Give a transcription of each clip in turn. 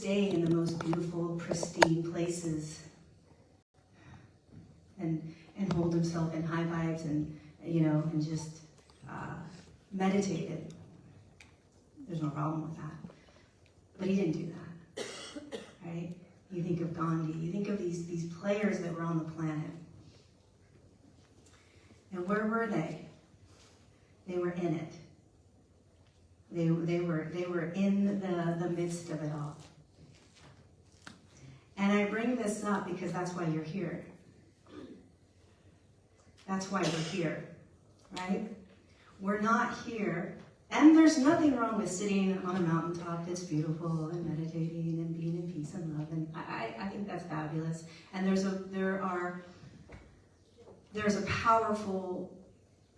stay in the most beautiful, pristine places and hold himself in high vibes and, and just meditated. There's no problem with that. But he didn't do that, right? You think of Gandhi, you think of these players that were on the planet. And where were they? They were in it. They were in the midst of it all. And I bring this up because that's why you're here. That's why we're here, right? We're not here, and there's nothing wrong with sitting on a mountaintop that's beautiful and meditating and being in peace and love, and I think that's fabulous. And there's a powerful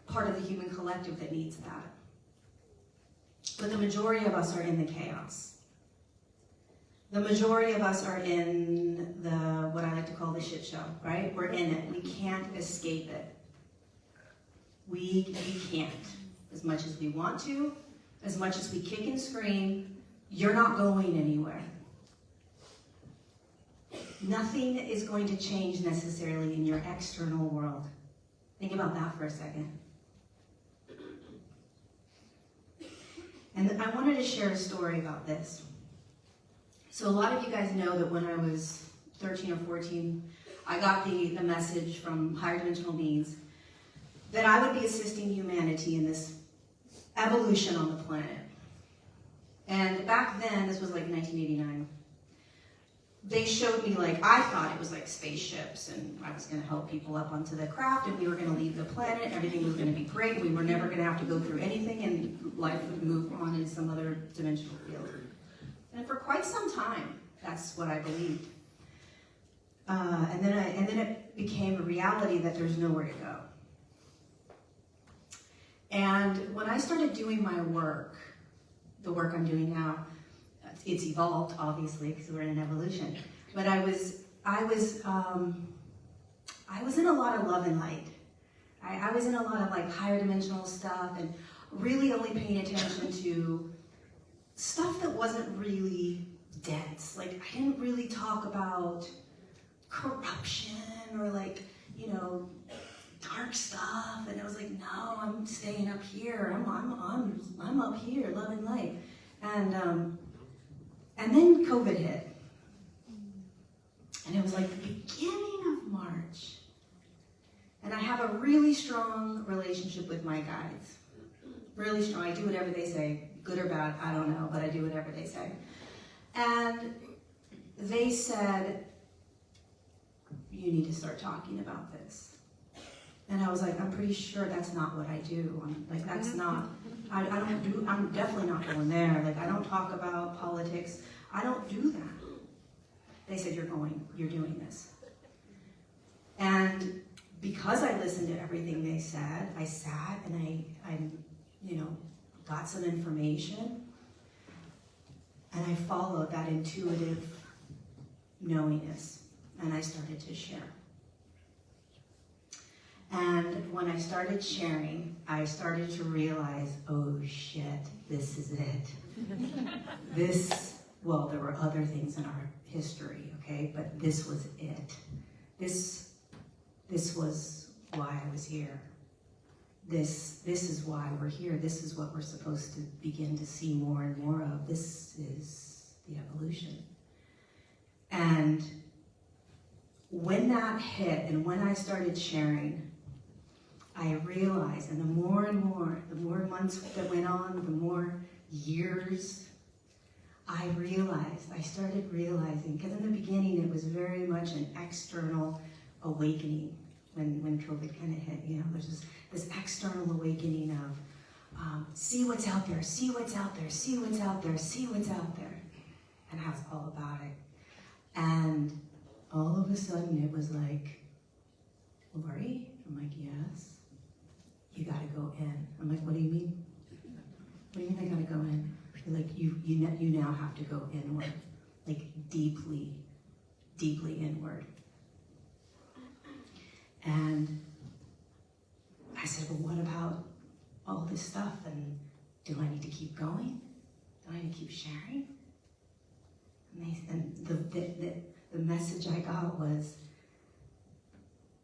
part of the human collective that needs that. But the majority of us are in the chaos. The majority of us are in what I like to call the shit show, right? We're in it. We can't escape it. We can't. As much as we want to, as much as we kick and scream, you're not going anywhere. Nothing is going to change necessarily in your external world. Think about that for a second. And I wanted to share a story about this. So a lot of you guys know that when I was 13 or 14, I got the message from higher dimensional beings that I would be assisting humanity in this evolution on the planet. And back then, this was like 1989, they showed me, I thought it was like spaceships, and I was going to help people up onto the craft, and we were going to leave the planet, everything was going to be great, we were never going to have to go through anything, and life would move on in some other dimensional field. And for quite some time, that's what I believed. And then it became a reality that there's nowhere to go. And when I started doing my work, the work I'm doing now, it's evolved, obviously, because we're in an evolution. But I was in a lot of love and light. I was in a lot of higher dimensional stuff, and really only paying attention to stuff that wasn't really dense. I didn't really talk about corruption or dark stuff, and I was like, no, I'm staying up here. I'm up here, love and light. And then COVID hit. And it was like the beginning of March. And I have a really strong relationship with my guides. Really strong. I do whatever they say, good or bad, I don't know, but I do whatever they say. And they said, you need to start talking about this. And I was like, I'm pretty sure that's not what I do. That's not, I'm definitely not going there. I don't talk about politics. I don't do that. They said, you're doing this. And because I listened to everything they said, I sat and I got some information, and I followed that intuitive knowingness, and I started to share. And when I started sharing, I started to realize, oh shit, this is it. Well, there were other things in our history, okay, but this was it. This was why I was here. This is why we're here. This is what we're supposed to begin to see more and more of. This is the evolution. And when that hit, and when I started sharing, I realized, and the more months that went on, the more years, I started realizing, because in the beginning it was very much an external awakening when COVID kind of hit. There's this external awakening of see what's out there, see what's out there, see what's out there, see what's out there. And I was all about it. And all of a sudden it was like, Lorie? I'm like, yes. You gotta go in. I'm like, what do you mean? What do you mean I gotta go in? They're like, you now have to go inward. Deeply, deeply inward. And I said, well, what about all this stuff? And do I need to keep going? Do I need to keep sharing? And the message I got was,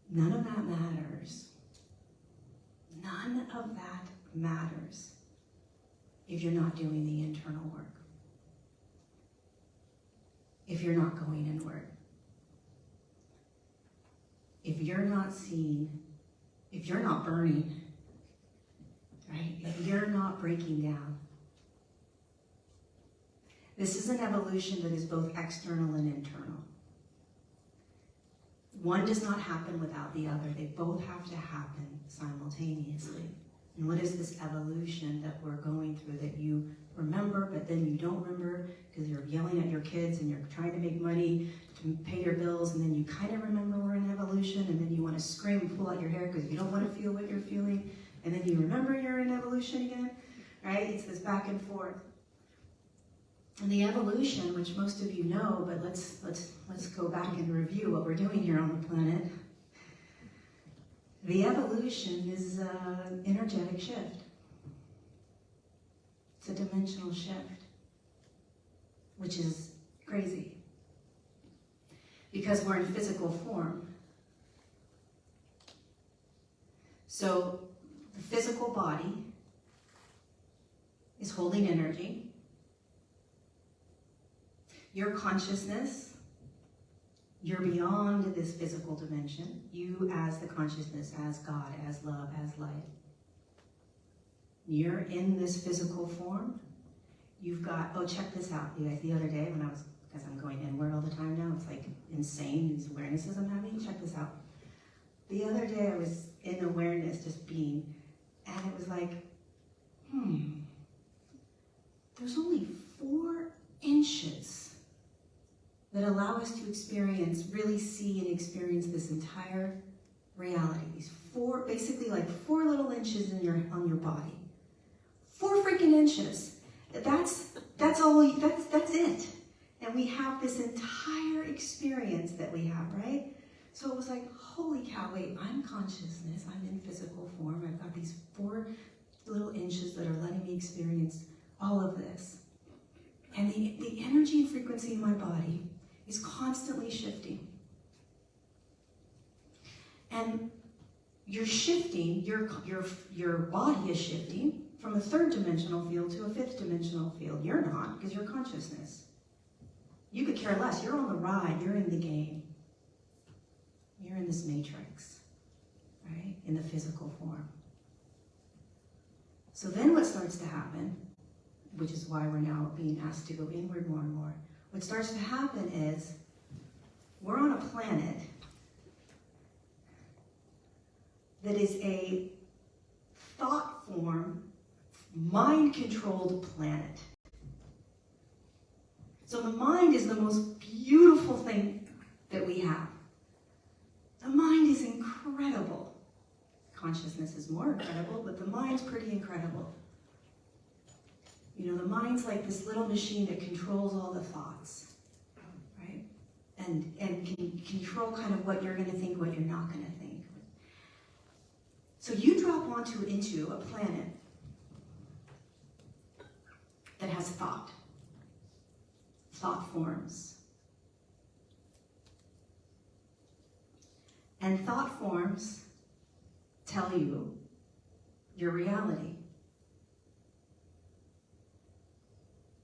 none of that matters. None of that matters if you're not doing the internal work. If you're not going inward. If you're not seeing, if you're not burning, right? If you're not breaking down. This is an evolution that is both external and internal. One does not happen without the other. They both have to happen simultaneously. And what is this evolution that we're going through that you remember, but then you don't remember because you're yelling at your kids and you're trying to make money to pay your bills, and then you kind of remember we're in evolution, and then you want to scream and pull out your hair because you don't want to feel what you're feeling, and then you remember you're in evolution again, right? It's this back and forth. And the evolution, which most of you know, but let's go back and review what we're doing here on the planet. The evolution is an energetic shift. It's a dimensional shift, which is crazy. Because we're in physical form. So the physical body is holding energy. Your consciousness, you're beyond this physical dimension. You as the consciousness, as God, as love, as light. You're in this physical form. You've got, oh, check this out, you guys. The other day when I was, because I'm going inward all the time now, it's like insane, these awarenesses I'm having. Check this out. The other day I was in awareness, just being, and it was like, there's only 4 inches that allow us to experience, really see and experience this entire reality. These 4, basically like 4 little inches on your body. 4 freaking inches. That's all. That's it. And we have this entire experience that we have, right? So it was like, holy cow! Wait, I'm consciousness. I'm in physical form. I've got these 4 little inches that are letting me experience all of this. And the energy and frequency in my body is constantly shifting. And you're shifting, your body is shifting from a 3rd dimensional field to a 5th dimensional field. You're not, because you're consciousness. You could care less. You're on the ride. You're in the game. You're in this matrix, right? In the physical form. So then what starts to happen, which is why we're now being asked to go inward more and more, what starts to happen is we're on a planet that is a thought form, mind-controlled planet. So the mind is the most beautiful thing that we have. The mind is incredible. Consciousness is more incredible, but the mind's pretty incredible. You know, the mind's like this little machine that controls all the thoughts, right? And can control kind of what you're going to think, what you're not going to think. So you drop into a planet that has thought forms. And thought forms tell you your reality.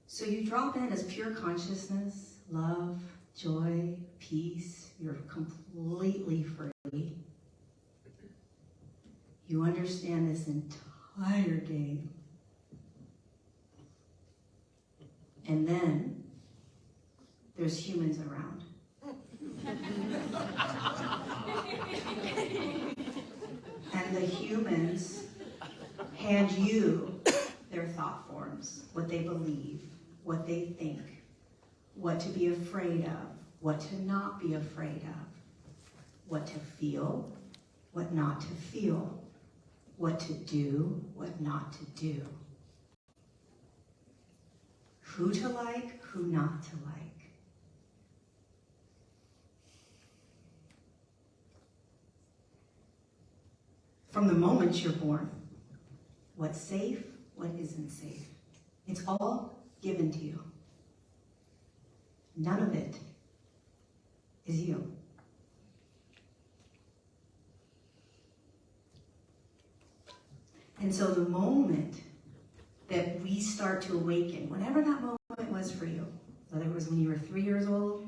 So you drop in as pure consciousness, love, joy, peace. You're completely free. You understand this entire game. And then there's humans around. And the humans hand you their thought forms, what they believe, what they think, what to be afraid of, what to not be afraid of, what to feel, what not to feel, what to do, what not to do, who to like, who not to like. From the moment you're born, what's safe, what isn't safe. It's all given to you. None of it is you. And so the moment that we start to awaken, whatever that moment was for you, whether it was when you were 3 years old,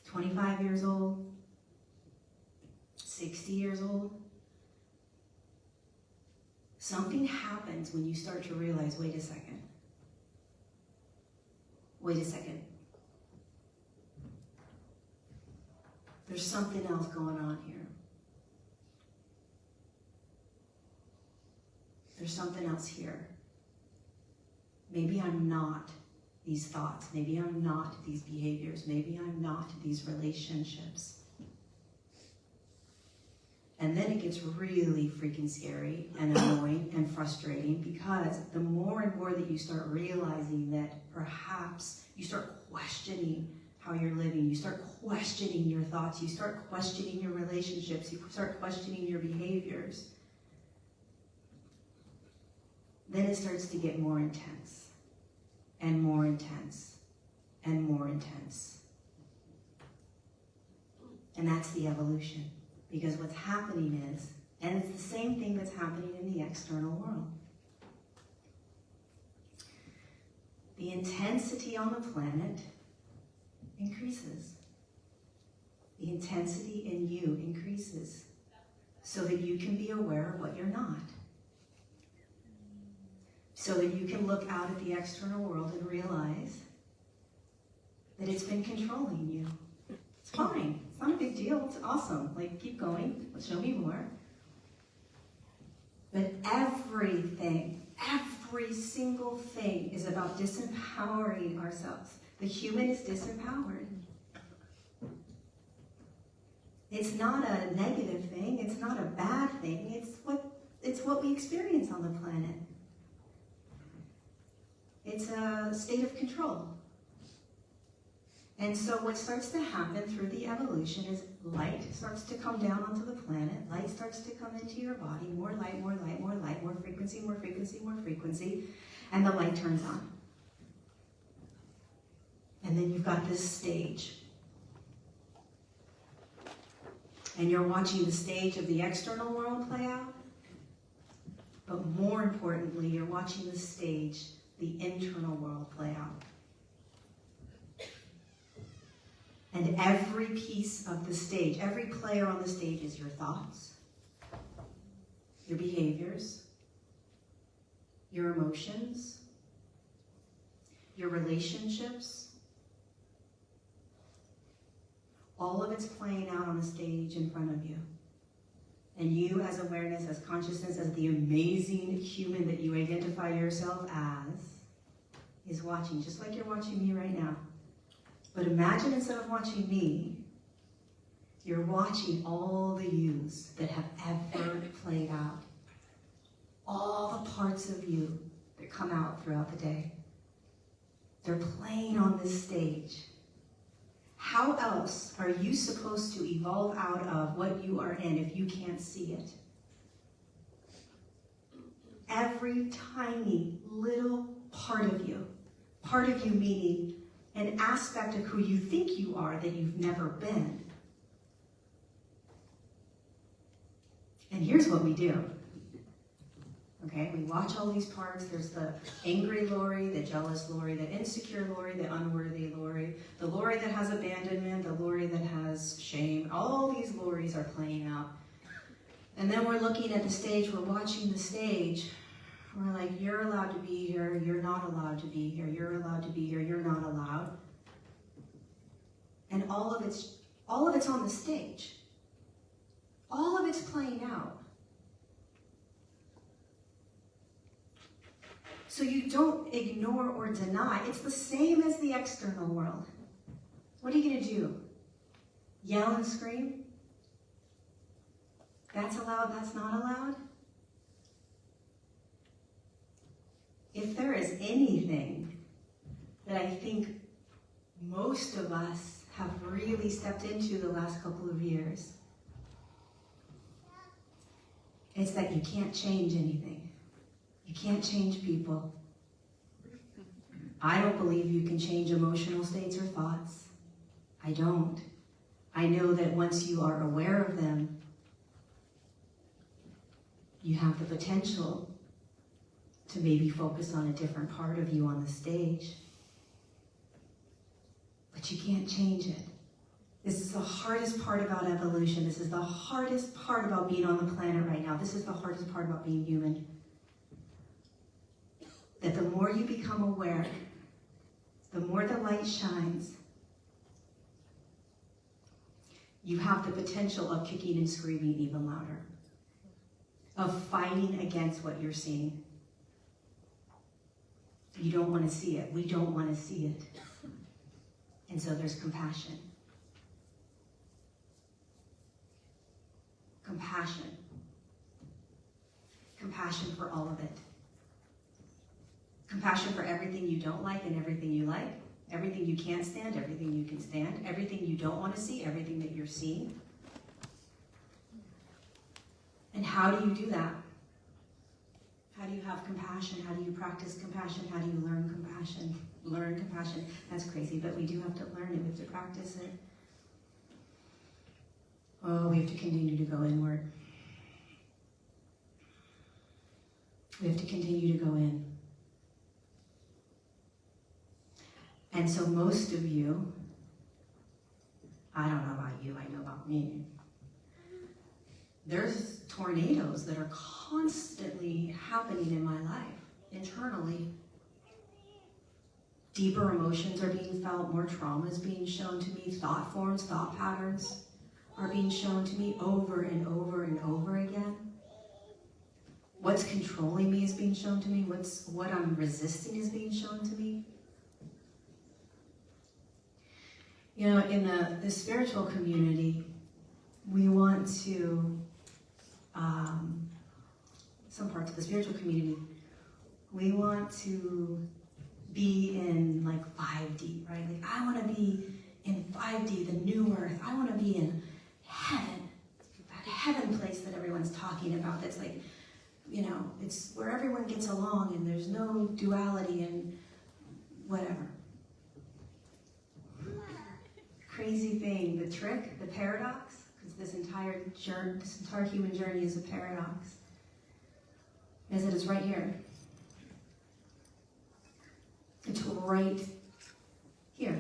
25 years old, 60 years old, something happens when you start to realize, wait a second. Wait a second. There's something else going on here. There's something else here. Maybe I'm not these thoughts. Maybe I'm not these behaviors. Maybe I'm not these relationships. And then it gets really freaking scary and annoying and frustrating, because the more and more that you start realizing that perhaps you start questioning how you're living, you start questioning your thoughts, you start questioning your relationships, you start questioning your behaviors, then it starts to get more intense and more intense and more intense. And that's the evolution. Because what's happening is, and it's the same thing that's happening in the external world. The intensity on the planet increases. The intensity in you increases so that you can be aware of what you're not. So that you can look out at the external world and realize that it's been controlling you. It's fine. It's not a big deal. It's awesome. Like, keep going. Show me more. But everything, every single thing is about disempowering ourselves. The human is disempowered. It's not a negative thing. It's not a bad thing. It's what we experience on the planet. It's a state of control. And so what starts to happen through the evolution is light starts to come down onto the planet. Light starts to come into your body. More light, more light, more light, more frequency, more frequency, more frequency. And the light turns on. And then you've got this stage. And you're watching the stage of the external world play out. But more importantly, you're watching the stage, the internal world play out. And every piece of the stage, every player on the stage is your thoughts, your behaviors, your emotions, your relationships. All of it's playing out on a stage in front of you. And you, as awareness, as consciousness, as the amazing human that you identify yourself as, is watching, just like you're watching me right now. But imagine, instead of watching me, you're watching all the yous that have ever played out. All the parts of you that come out throughout the day. They're playing on this stage. How else are you supposed to evolve out of what you are in if you can't see it? Every tiny little part of you meaning an aspect of who you think you are that you've never been. And here's what we do. Okay, we watch all these parts. There's the angry Lorie, the jealous Lorie, the insecure Lorie, the unworthy Lorie, the Lorie that has abandonment, the Lorie that has shame. All these Lories are playing out. And then we're looking at the stage, we're watching the stage. We're like, you're allowed to be here, you're not allowed to be here, you're allowed to be here, you're not allowed. And all of it's on the stage. All of it's playing out. So you don't ignore or deny. It's the same as the external world. What are you going to do? Yell and scream? That's allowed, that's not allowed? If there is anything that I think most of us have really stepped into the last couple of years, it's that you can't change anything. You can't change people. I don't believe you can change emotional states or thoughts. I don't. I know that once you are aware of them, you have the potential to maybe focus on a different part of you on the stage. But you can't change it. This is the hardest part about evolution. This is the hardest part about being on the planet right now. This is the hardest part about being human. That the more you become aware, the more the light shines, you have the potential of kicking and screaming even louder, of fighting against what you're seeing. You don't want to see it. We don't want to see it. And so there's compassion. Compassion. Compassion for all of it. Compassion for everything you don't like and everything you like. Everything you can't stand, everything you can stand. Everything you don't want to see, everything that you're seeing. And how do you do that? How do you have compassion? How do you practice compassion? How do you learn compassion? Learn compassion. That's crazy, but we do have to learn it. We have to practice it. Oh, we have to continue to go inward. We have to continue to go in. And so most of you, I don't know about you, I know about me. There's tornadoes that are constantly happening in my life, internally. Deeper emotions are being felt, more trauma is being shown to me, thought forms, thought patterns are being shown to me over and over and over again. What's controlling me is being shown to me, what I'm resisting is being shown to me. You know, in the spiritual community, we want to, some parts of the spiritual community, we want to be in like 5D, right? Like I want to be in 5D, the new earth. I want to be in heaven, that heaven place that everyone's talking about. That's like, you know, it's where everyone gets along and there's no duality and whatever. Crazy thing, the trick, the paradox, because this entire human journey is a paradox, is that it's right here. It's right here.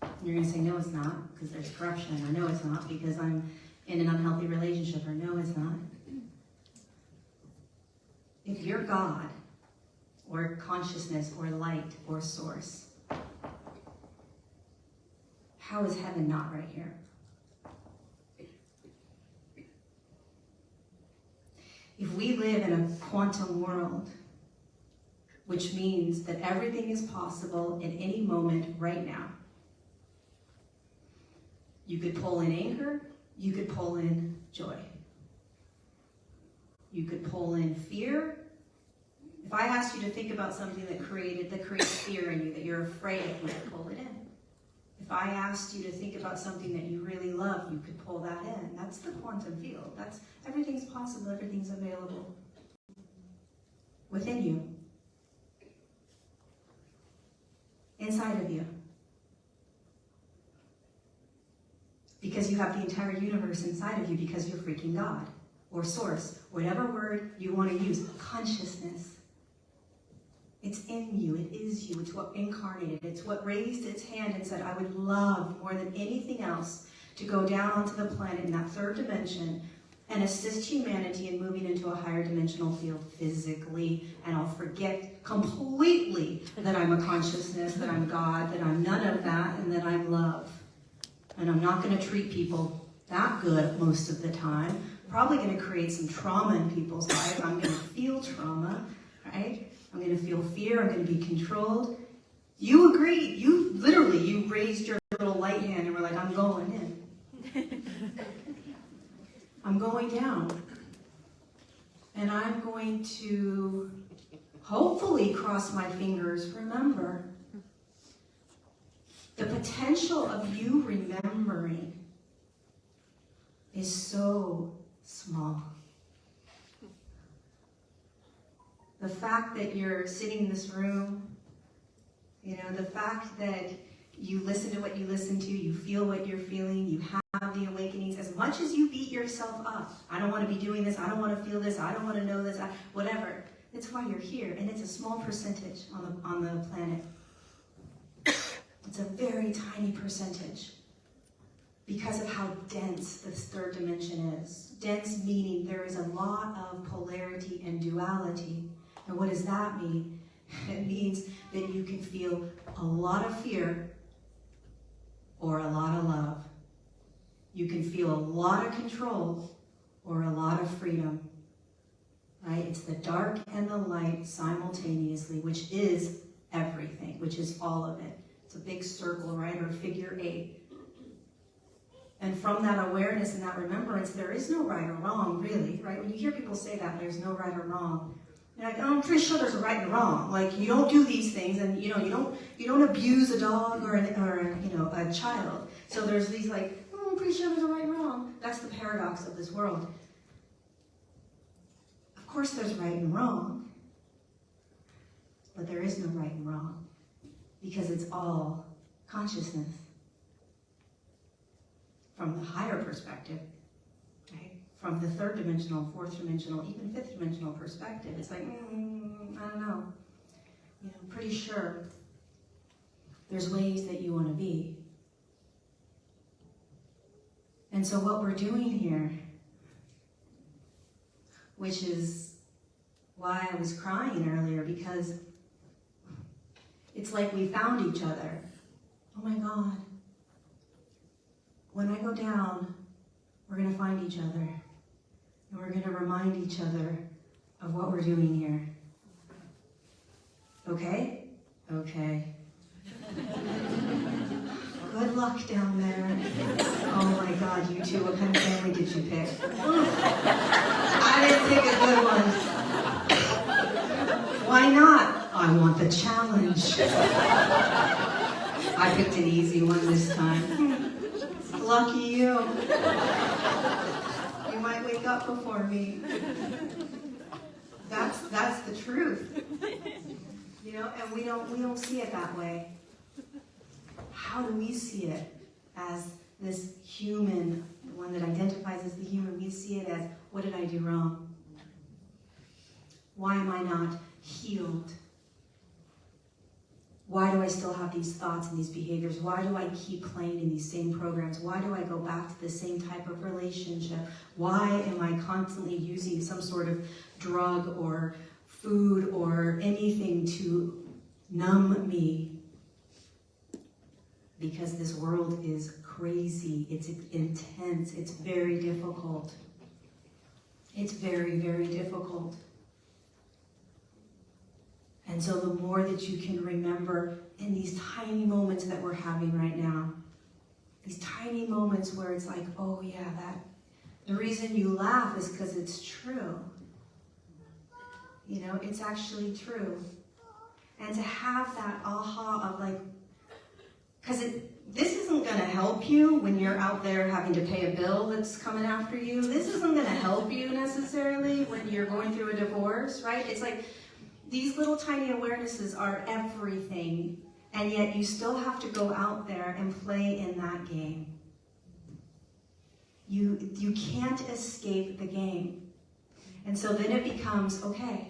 And you're going to say, no, it's not, because there's corruption, or no, it's not, because I'm in an unhealthy relationship, or no, it's not. If you're God, or consciousness, or light, or source, how is heaven not right here? If we live in a quantum world, which means that everything is possible at any moment right now, you could pull in anger, you could pull in joy. You could pull in fear. If I asked you to think about something that creates fear in you, that you're afraid of, you could pull it in. If I asked you to think about something that you really love, you could pull that in. That's the quantum field. That's everything's possible, everything's available within you, inside of you. Because you have the entire universe inside of you, because you're freaking God, or source, whatever word you want to use, consciousness. It's in you, it is you, it's what incarnated, it's what raised its hand and said, I would love more than anything else to go down onto the planet in that third dimension and assist humanity in moving into a higher dimensional field physically, and I'll forget completely that I'm a consciousness, that I'm God, that I'm none of that, and that I'm love. And I'm not going to treat people that good most of the time. Probably going to create some trauma in people's lives. I'm going to feel trauma, right? I'm going to feel fear. I'm going to be controlled. You agreed. You raised your little light hand and were like, I'm going in. I'm going down. And I'm going to hopefully cross my fingers. Remember, the potential of you remembering is so small. The fact that you're sitting in this room, the fact that You listen to what you listen to, you feel what you're feeling, you have the awakenings. As much as you beat yourself up, I don't want to be doing this, I don't want to feel this, I don't want to know this, whatever. It's why you're here, and it's a small percentage on the planet. It's a very tiny percentage because of how dense this third dimension is. Dense meaning there is a lot of polarity and duality. And what does that mean? It means that you can feel a lot of fear or a lot of love. You can feel a lot of control or a lot of freedom. Right? It's the dark and the light simultaneously, which is everything, which is all of it. It's a big circle, right? Or figure 8. And from that awareness and that remembrance, there is no right or wrong, really, right? When you hear people say that, there's no right or wrong. You're like, oh, I'm pretty sure there's a right and wrong. Like, you don't do these things, and you don't abuse a dog or a child. So there's these like, oh, I'm pretty sure there's a right and wrong. That's the paradox of this world. Of course, there's right and wrong, but there is no right and wrong because it's all consciousness. From the higher perspective, right? From the third dimensional, fourth dimensional, even fifth dimensional perspective, it's like, I don't know. I'm pretty sure there's ways that you want to be. And so what we're doing here, which is why I was crying earlier, because it's like we found each other. Oh my God. When I go down, we're going to find each other. And we're going to remind each other of what we're doing here. Okay? Okay. Good luck down there. Oh my God, you two, what kind of family did you pick? I didn't pick a good one. Why not? I want the challenge. I picked an easy one this time. Lucky you. You might wake up before me. That's the truth. And we don't see it that way. How do we see it as this human, the one that identifies as the human? We see it as, what did I do wrong? Why am I not healed? Why do I still have these thoughts and these behaviors? Why do I keep playing in these same programs? Why do I go back to the same type of relationship? Why am I constantly using some sort of drug or food or anything to numb me? Because this world is crazy. It's intense. It's very difficult. It's very, very difficult. And so the more that you can remember in these tiny moments that we're having right now, these tiny moments where it's like, oh yeah, the reason you laugh is because it's true. It's actually true. And to have that aha of like, because this isn't going to help you when you're out there having to pay a bill that's coming after you. This isn't going to help you necessarily when you're going through a divorce, right? It's like, these little tiny awarenesses are everything, and yet you still have to go out there and play in that game. You can't escape the game. And so then it becomes, okay,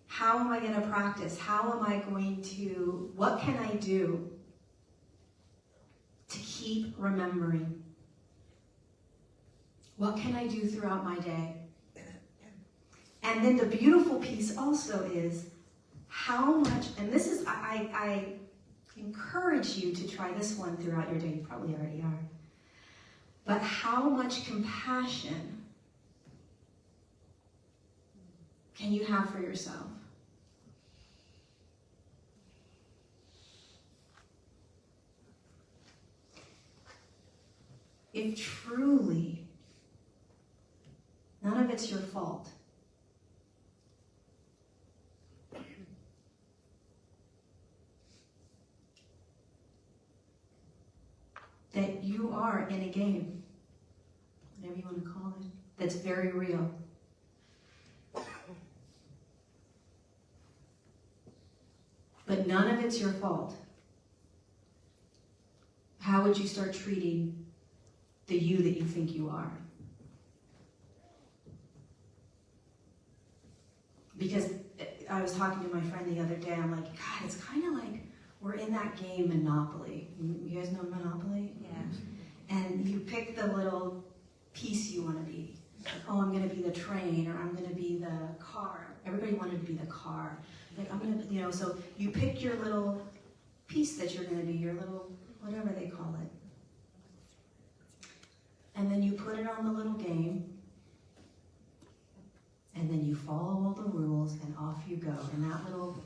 how am I going to practice? How am I going to, what can I do to keep remembering? What can I do throughout my day? And then the beautiful piece also is how much, and this is, I encourage you to try this one throughout your day. You probably already are. But how much compassion can you have for yourself? If truly none of it's your fault, that you are in a game, whatever you want to call it, that's very real. But none of it's your fault. How would you start treating the you that you think you are? Because I was talking to my friend the other day, I'm like, God, it's kind of like we're in that game Monopoly. You guys know Monopoly? Yeah. And you pick the little piece you want to be. Like, oh, I'm going to be the train, or I'm going to be the car. Everybody wanted to be the car. Like, I'm going to, so you pick your little piece that you're going to be, your little, whatever they call it. And then you put it on the little game, and then you follow all the rules, and off you go. And that little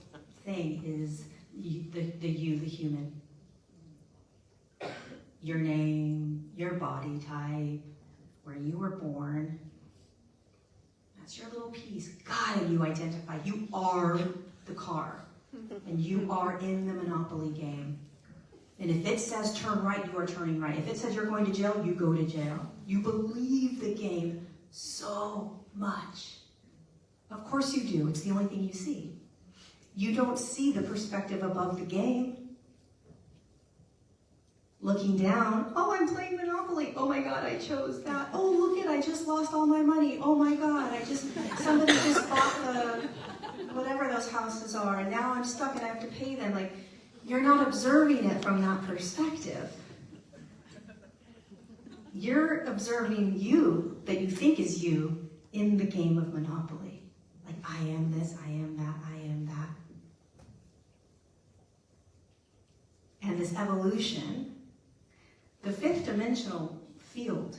thing is the you, the human. Your name, your body type, where you were born. That's your little piece. God, and you identify. You are the car. And you are in the Monopoly game. And if it says turn right, you are turning right. If it says you're going to jail, you go to jail. You believe the game so much. Of course you do. It's the only thing you see. You don't see the perspective above the game. Looking down, oh, I'm playing Monopoly. Oh my God, I chose that. Oh, look it, I just lost all my money. Oh my God, somebody just bought the, whatever those houses are, and now I'm stuck and I have to pay them. Like, you're not observing it from that perspective. You're observing you, that you think is you, in the game of Monopoly. Like, I am this, I am that, I am that. And this evolution, the fifth dimensional field,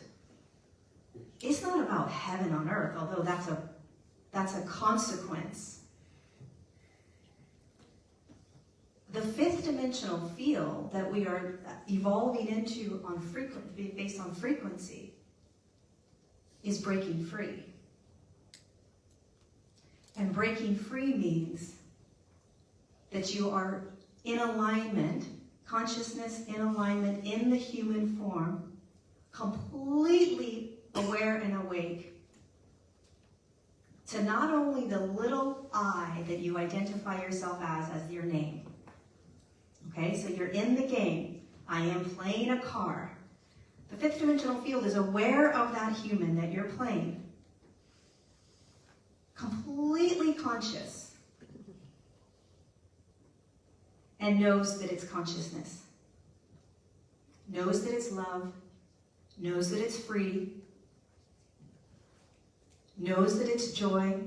it's not about heaven on earth, although that's a consequence. The fifth dimensional field that we are evolving into based on frequency is breaking free. And breaking free means that you are in alignment, consciousness in alignment in the human form, completely aware and awake to not only the little I that you identify yourself as your name. Okay, so you're in the game. I am playing a car. The fifth dimensional field is aware of that human that you're playing. Completely conscious. And knows that it's consciousness. Knows that it's love. Knows that it's free. Knows that it's joy.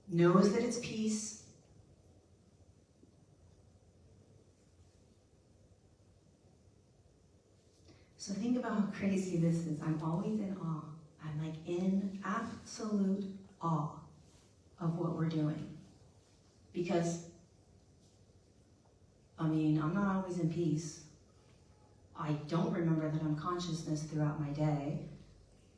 Knows that it's peace. So think about how crazy this is. I'm always in awe. I'm like in absolute awe of what we're doing. Because, I'm not always in peace. I don't remember that I'm consciousness throughout my day.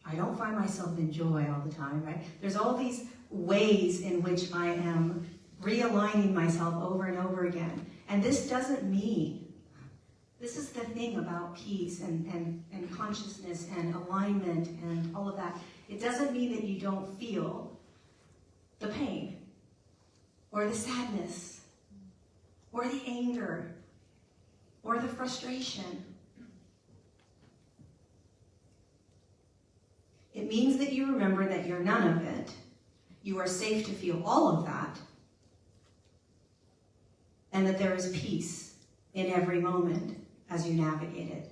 I don't find myself in joy all the time, right? There's all these ways in which I am realigning myself over and over again. And this doesn't mean, this is the thing about peace and consciousness and alignment and all of that. It doesn't mean that you don't feel the pain or the sadness or the anger or the frustration. It means that you remember that you're none of it. You are safe to feel all of that. And that there is peace in every moment as you navigate it.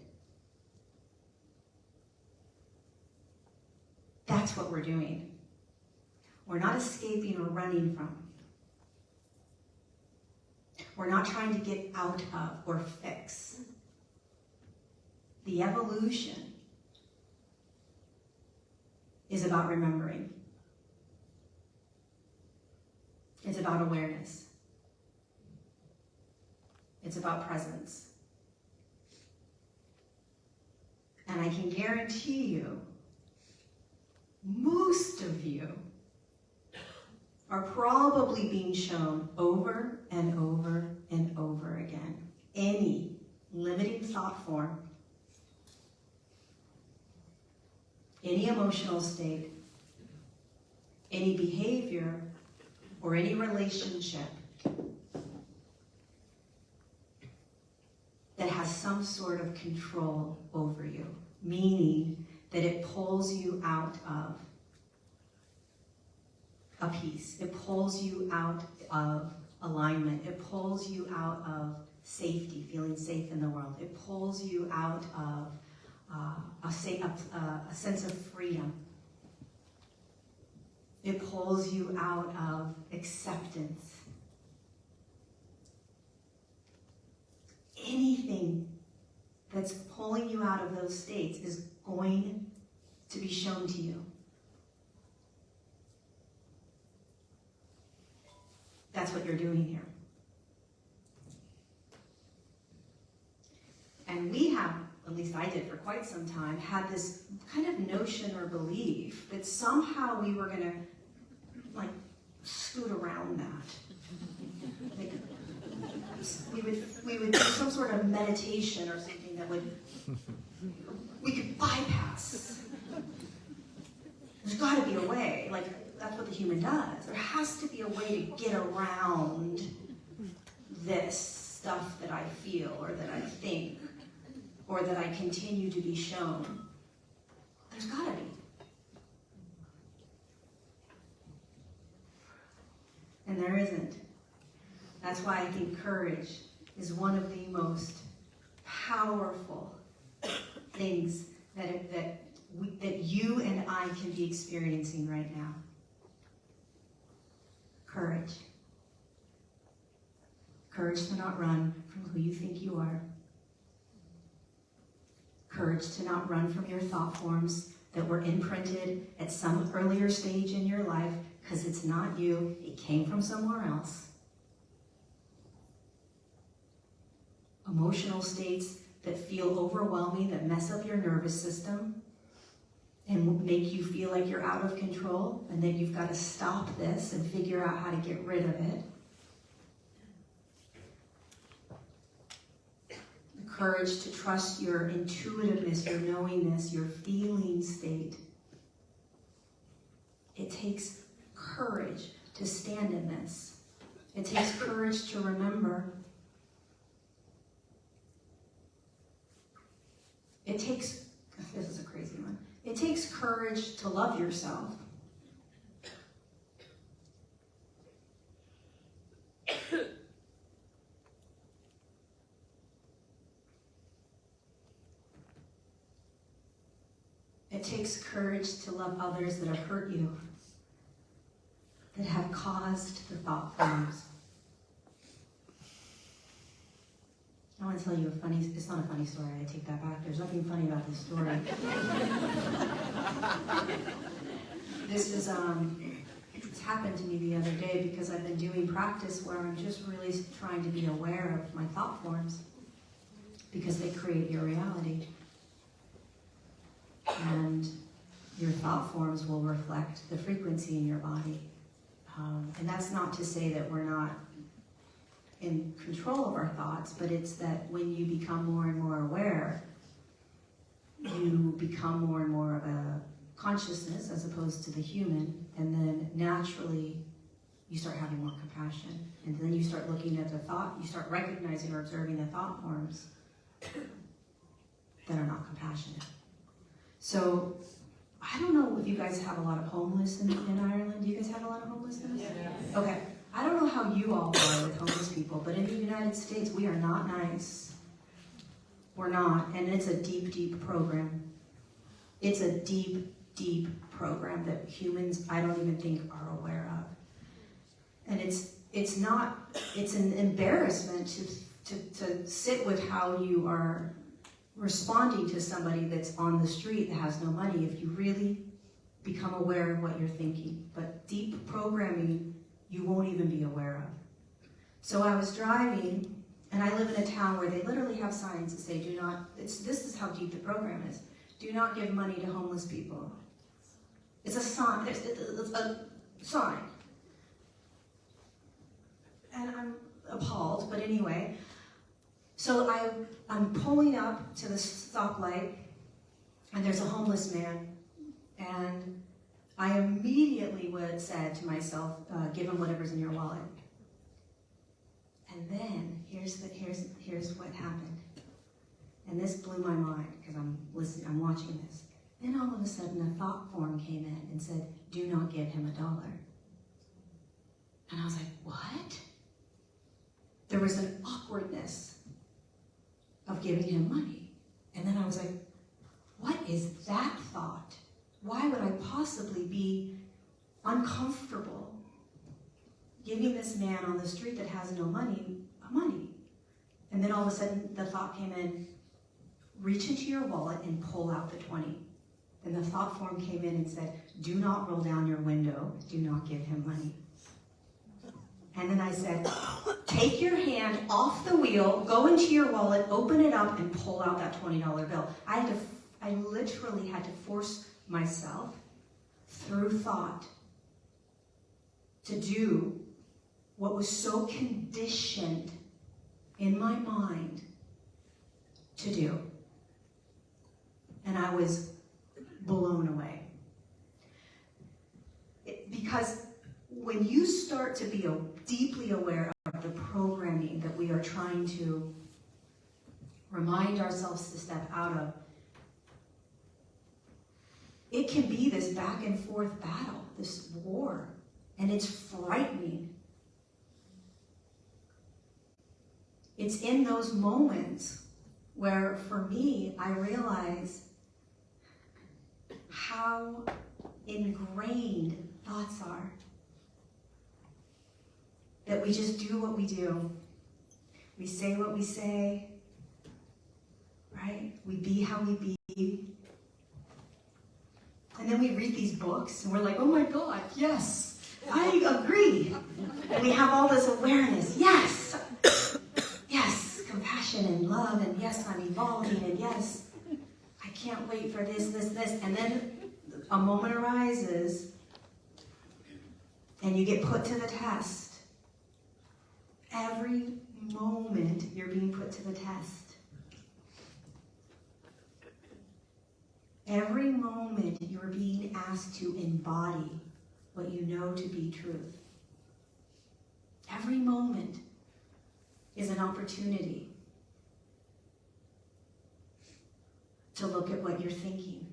That's what we're doing. We're not escaping or running from. We're not trying to get out of or fix. The evolution is about remembering. It's about awareness. It's about presence. And I can guarantee you, most of you are probably being shown over and over and over again any limiting thought form, any emotional state, any behavior or any relationship that has some sort of control over you, meaning that it pulls you out of a peace. It pulls you out of alignment. It pulls you out of safety, feeling safe in the world. It pulls you out of a sense of freedom. It pulls you out of acceptance. Anything that's pulling you out of those states is going to be shown to you. That's what you're doing here. And we have, at least I did for quite some time, had this kind of notion or belief that somehow we were going to like scoot around that. Like, we would do some sort of meditation or something that we could bypass. There's got to be a way. Like, that's what the human does. There has to be a way to get around this stuff that I feel or that I think or that I continue to be shown. There's got to be. And there isn't. That's why I think courage is one of the most powerful things that you and I can be experiencing right now. Courage. Courage to not run from who you think you are. Courage to not run from your thought forms that were imprinted at some earlier stage in your life, because it's not you, it came from somewhere else. Emotional states that feel overwhelming, that mess up your nervous system and make you feel like you're out of control, and then you've got to stop this and figure out how to get rid of it. The courage to trust your intuitiveness, your knowingness, your feeling state. It takes courage to stand in this. It takes courage to remember. It takes, this is a crazy one. It takes courage to love yourself. It takes courage to love others that have hurt you, that have caused the thought forms. I want to tell you a funny, it's not a funny story, I take that back. There's nothing funny about this story. This is, it's happened to me the other day because I've been doing practice where I'm just really trying to be aware of my thought forms because they create your reality. And your thought forms will reflect the frequency in your body. And that's not to say that we're not in control of our thoughts, but it's that when you become more and more aware, you become more and more of a consciousness as opposed to the human, and then naturally you start having more compassion. And then you start looking at the thought, you start recognizing or observing the thought forms that are not compassionate. So, I don't know if you guys have a lot of homeless in Ireland. Do you guys have a lot of homelessness? Yeah. Okay. I don't know how you all are with homeless people, but in the United States, we are not nice. We're not. And it's a deep, deep program. It's a deep, deep program that humans, I don't even think, are aware of. And it's an embarrassment to sit with how you are responding to somebody that's on the street that has no money if you really become aware of what you're thinking. But deep programming, you won't even be aware of. So I was driving, and I live in a town where they literally have signs that say, do not, this is how deep the program is, do not give money to homeless people. It's a sign, it's a sign. And I'm appalled, but anyway. So I'm pulling up to the stoplight, and there's a homeless man, and I immediately said to myself, give him whatever's in your wallet. And then here's what happened. And this blew my mind because I'm watching this. Then all of a sudden a thought form came in and said, do not give him $1. And I was like, what? There was an awkwardness of giving him money. And then I was like, what is that thought? Why would I possibly be uncomfortable giving this man on the street that has no money, money? And then all of a sudden the thought came in, reach into your wallet and pull out the 20. And the thought form came in and said, do not roll down your window, do not give him money. And then I said, take your hand off the wheel, go into your wallet, open it up, and pull out that $20 bill. I literally had to force myself through thought to do what was so conditioned in my mind to do. And I was blown away. Because when you start to be deeply aware of the programming that we are trying to remind ourselves to step out of, it can be this back and forth battle, this war, and it's frightening. It's in those moments where, for me, I realize how ingrained thoughts are. That we just do what we do. We say what we say, right? We be how we be. And then we read these books and we're like, oh my God, yes, I agree. And we have all this awareness. Yes, yes, compassion and love, and yes, I'm evolving, and yes, I can't wait for this. And then a moment arises and you get put to the test. Every moment you're being put to the test. Every moment you're being asked to embody what you know to be truth. Every moment is an opportunity to look at what you're thinking.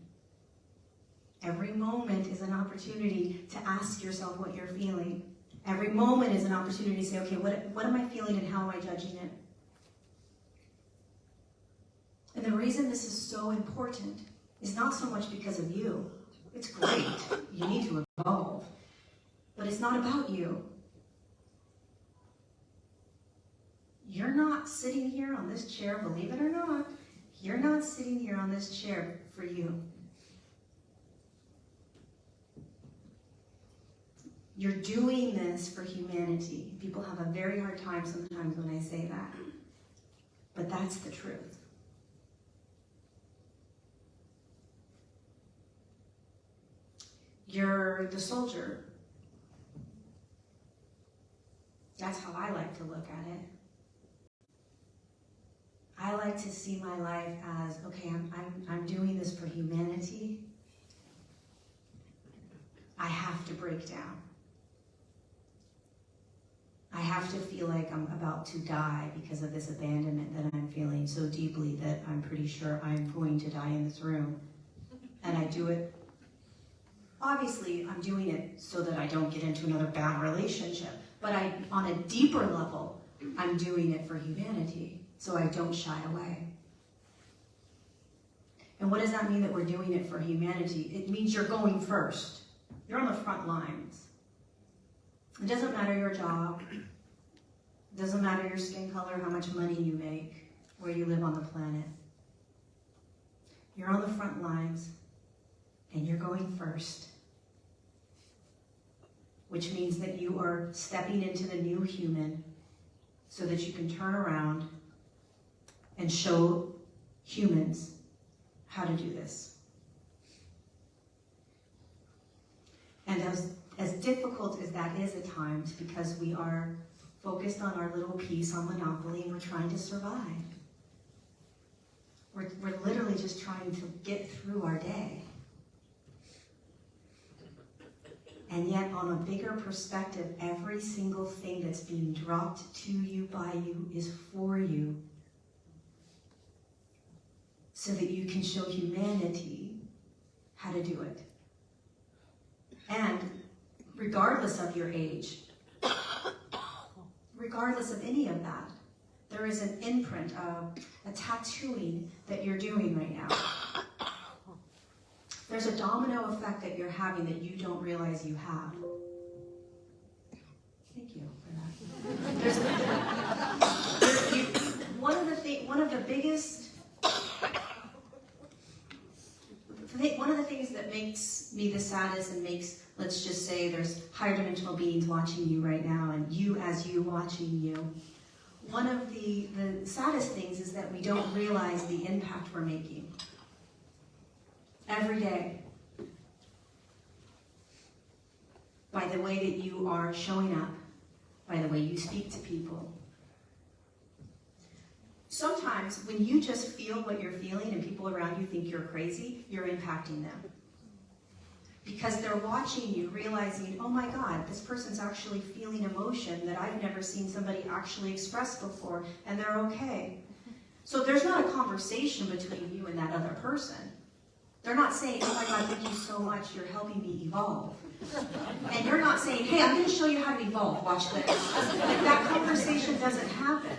Every moment is an opportunity to ask yourself what you're feeling. Every moment is an opportunity to say, okay, what am I feeling and how am I judging it? And the reason this is so important is not so much because of you. It's great. You need to evolve. But it's not about you. You're not sitting here on this chair, believe it or not. You're not sitting here on this chair for you. You're doing this for humanity. People have a very hard time sometimes when I say that. But that's the truth. You're the soldier. That's how I like to look at it. I like to see my life as, okay, I'm doing this for humanity. I have to break down. I have to feel like I'm about to die because of this abandonment that I'm feeling so deeply that I'm pretty sure I'm going to die in this room. And I do it. Obviously, I'm doing it so that I don't get into another bad relationship. But on a deeper level, I'm doing it for humanity, so I don't shy away. And what does that mean that we're doing it for humanity? It means you're going first. You're on the front lines. It doesn't matter your job. It doesn't matter your skin color, how much money you make, where you live on the planet. You're on the front lines, and you're going first. Which means that you are stepping into the new human so that you can turn around and show humans how to do this. And as difficult as that is at times, because we are focused on our little piece on Monopoly and we're trying to survive. We're literally just trying to get through our day. And yet, on a bigger perspective, every single thing that's being dropped to you by you is for you, so that you can show humanity how to do it. And regardless of your age, regardless of any of that, there is an imprint, a tattooing that you're doing right now. There's a domino effect that you're having that you don't realize you have. Thank you for that. One of the things that makes me the saddest and makes, let's just say, there's higher dimensional beings watching you right now, and you as you watching you. One of the saddest things is that we don't realize the impact we're making. Every day, by the way that you are showing up, by the way you speak to people. Sometimes when you just feel what you're feeling and people around you think you're crazy, you're impacting them. Because they're watching you, realizing, oh my God, this person's actually feeling emotion that I've never seen somebody actually express before, and they're okay. So there's not a conversation between you and that other person. They're not saying, oh my God, thank you so much, you're helping me evolve. And you're not saying, hey, I'm going to show you how to evolve, watch this. Like, that conversation doesn't happen.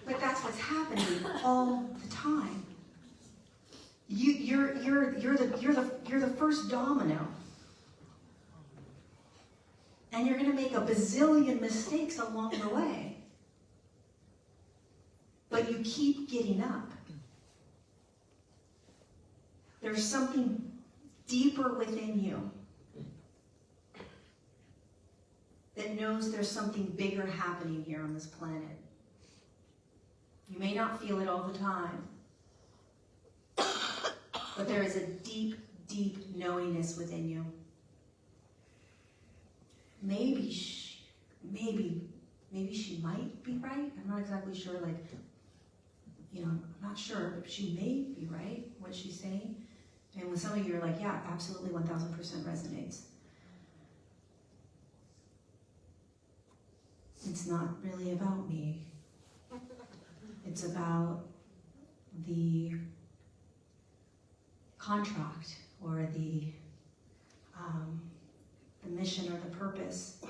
But that's what's happening all the time. You're the first domino. And you're going to make a bazillion mistakes along the way. But you keep getting up. There's something deeper within you that knows there's something bigger happening here on this planet. You may not feel it all the time, but there is a deep, deep knowingness within you. Maybe she might be right. I'm not exactly sure, I'm not sure, but she may be right, what she's saying. And with some of you, you're like, yeah, absolutely 1000% resonates. It's not really about me. It's about the contract or the mission or the purpose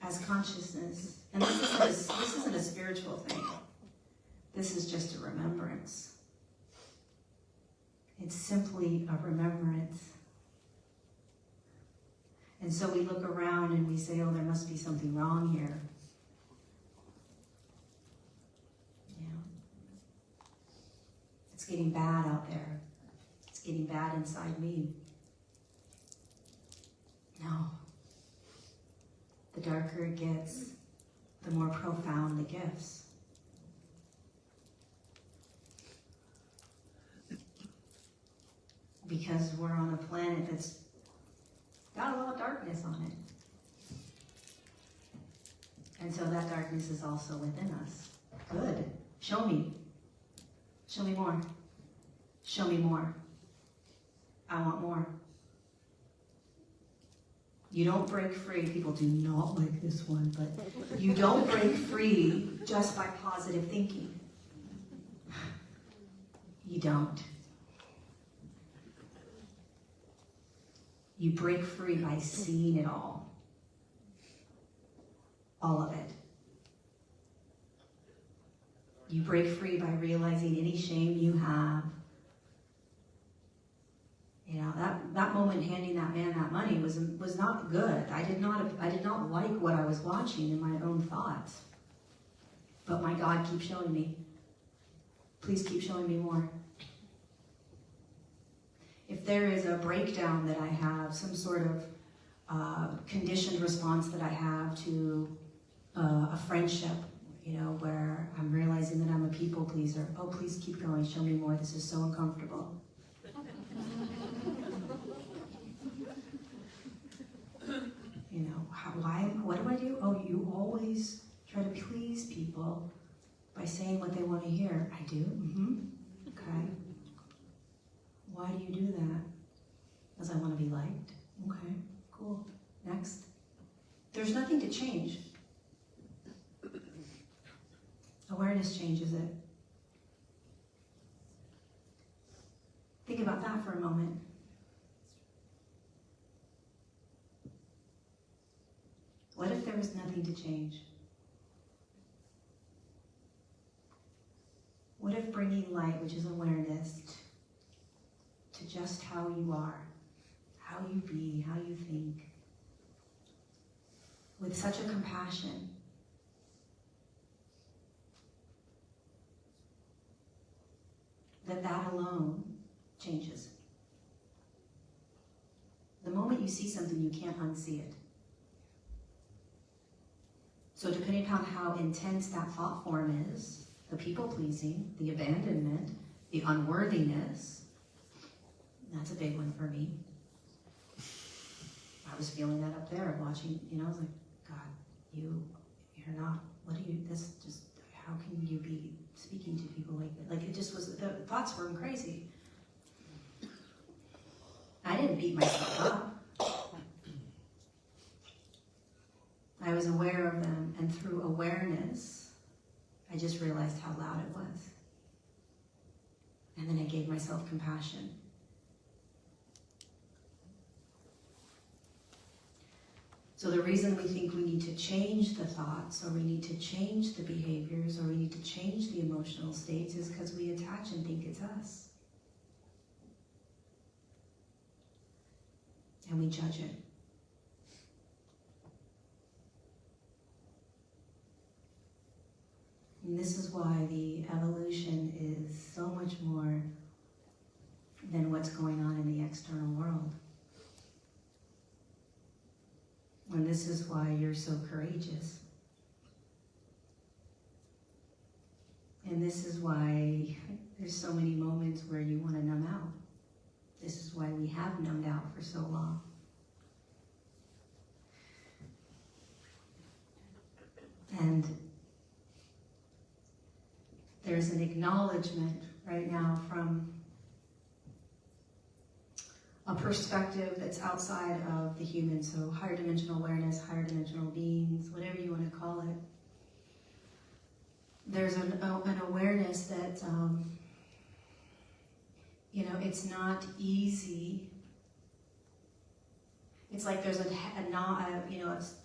as consciousness. And this isn't a spiritual thing. This is just a remembrance. It's simply a remembrance. And so we look around and we say, oh, there must be something wrong here. It's getting bad out there. It's getting bad inside me. No. The darker it gets, the more profound the gifts. Because we're on a planet that's got a lot of darkness on it. And so that darkness is also within us. Good. Show me. Show me more. Show me more. I want more. You don't break free. People do not like this one, but you don't break free just by positive thinking. You don't. You break free by seeing it all. All of it. You break free by realizing any shame you have. You know, that moment handing that man that money was not good. I did not like what I was watching in my own thoughts. But my God keeps showing me. Please keep showing me more. If there is a breakdown that I have, some sort of conditioned response that I have to a friendship, where I'm realizing that I'm a people pleaser. Oh, please keep going. Show me more. This is so uncomfortable. What do I do? Oh, you always try to please people by saying what they want to hear. I do? Okay. Why do you do that? Because I want to be liked. Okay, cool. Next. There's nothing to change. Awareness changes it. Think about that for a moment. What if there was nothing to change? What if bringing light, which is awareness, to just how you are, how you be, how you think, with such a compassion, that alone changes. The moment you see something, you can't unsee it. So depending on how intense that thought form is, the people-pleasing, the abandonment, the unworthiness, that's a big one for me. I was feeling that up there, watching, I was like, God, you're not, what do you, this just, how can you be speaking to people like that? Like, it just was, the thoughts were crazy. I didn't beat myself up. I was aware of them, and through awareness, I just realized how loud it was. And then I gave myself compassion. So the reason we think we need to change the thoughts, or we need to change the behaviors, or we need to change the emotional states is because we attach and think it's us. And we judge it. And this is why the evolution is so much more than what's going on in the external world. And this is why you're so courageous. And this is why there's so many moments where you want to numb out. This is why we have numbed out for so long. And there's an acknowledgement right now from a perspective that's outside of the human, so higher dimensional awareness, higher dimensional beings, whatever you want to call it. There's an awareness that, it's not easy. It's like there's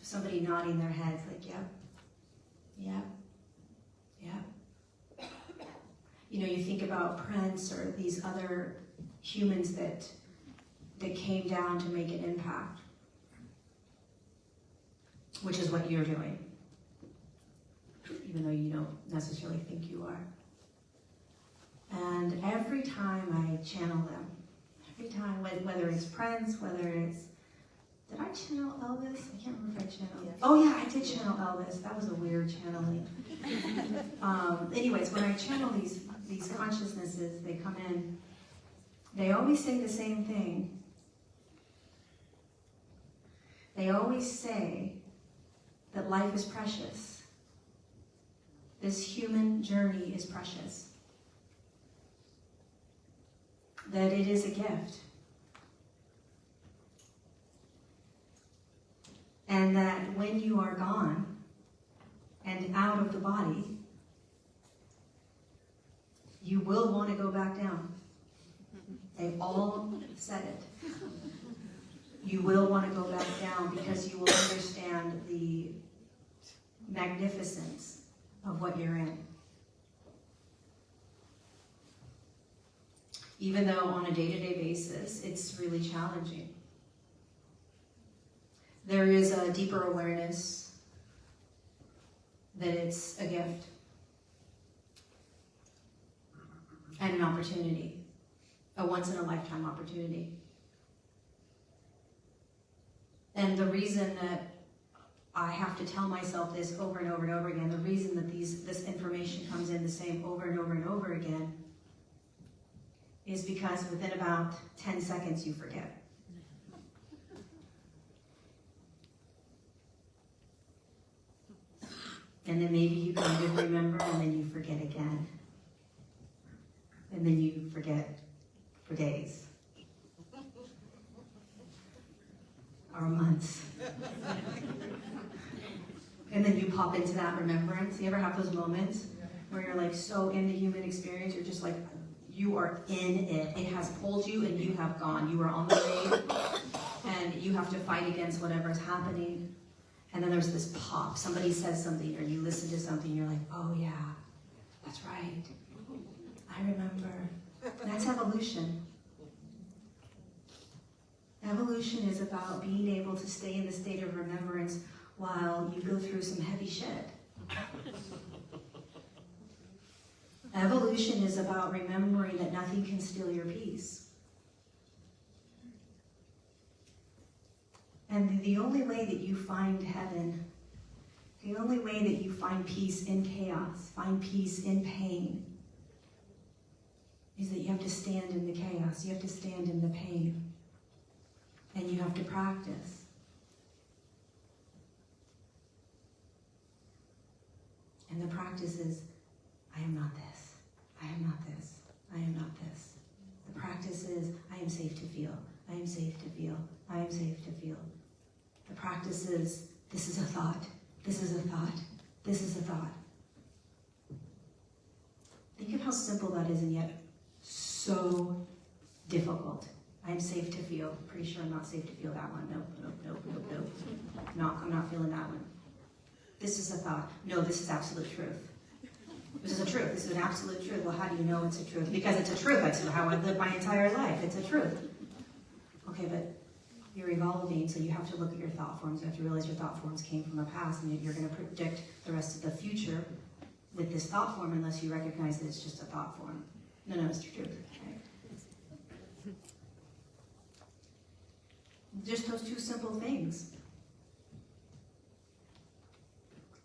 somebody nodding their heads, like, yep. You think about Prince or these other humans that came down to make an impact, which is what you're doing, even though you don't necessarily think you are. And every time I channel them, whether it's Prince, whether it's, did I channel Elvis? I can't remember if I channeled. Yes. Oh yeah, I did channel Elvis. That was a weird channeling. Anyways, when I channel these consciousnesses, they come in, they always say the same thing. They always say that life is precious. This human journey is precious. That it is a gift. And that when you are gone and out of the body, you will want to go back down. They all said it. You will want to go back down because you will understand the magnificence of what you're in. Even though on a day-to-day basis, it's really challenging. There is a deeper awareness that it's a gift and an opportunity, a once-in-a-lifetime opportunity. And the reason that I have to tell myself this over and over and over again, the reason that this information comes in the same over and over and over again, is because within about 10 seconds you forget. And then maybe you kind of remember, and then you forget again. And then you forget for days. or months. And then you pop into that remembrance. You ever have those moments where you're like so in the human experience, you're just like, you are in it. It has pulled you and you have gone. You are on the way and you have to fight against whatever's happening. And then there's this pop. Somebody says something or you listen to something, you're like, oh yeah, that's right. I remember. That's evolution. Evolution is about being able to stay in the state of remembrance while you go through some heavy shit. Evolution is about remembering that nothing can steal your peace. And the only way that you find heaven, the only way that you find peace in chaos, find peace in pain, is that you have to stand in the chaos, you have to stand in the pain, and you have to practice. And the practice is, I am not this, I am not this, I am not this. The practice is, I am safe to feel, I am safe to feel, I am safe to feel. The practice is, this is a thought, this is a thought, this is a thought. Think of how simple that is and yet so difficult. I am safe to feel. Pretty sure I'm not safe to feel that one. Nope. No, I'm not feeling that one. This is a thought. No, this is absolute truth. This is a truth. This is an absolute truth. Well, how do you know it's a truth? Because it's a truth. That's how I've lived my entire life. It's a truth. Okay, but you're evolving, so you have to look at your thought forms. You have to realize your thought forms came from the past, and you're going to predict the rest of the future with this thought form unless you recognize that it's just a thought form. No, it's the truth. Right? Just those two simple things.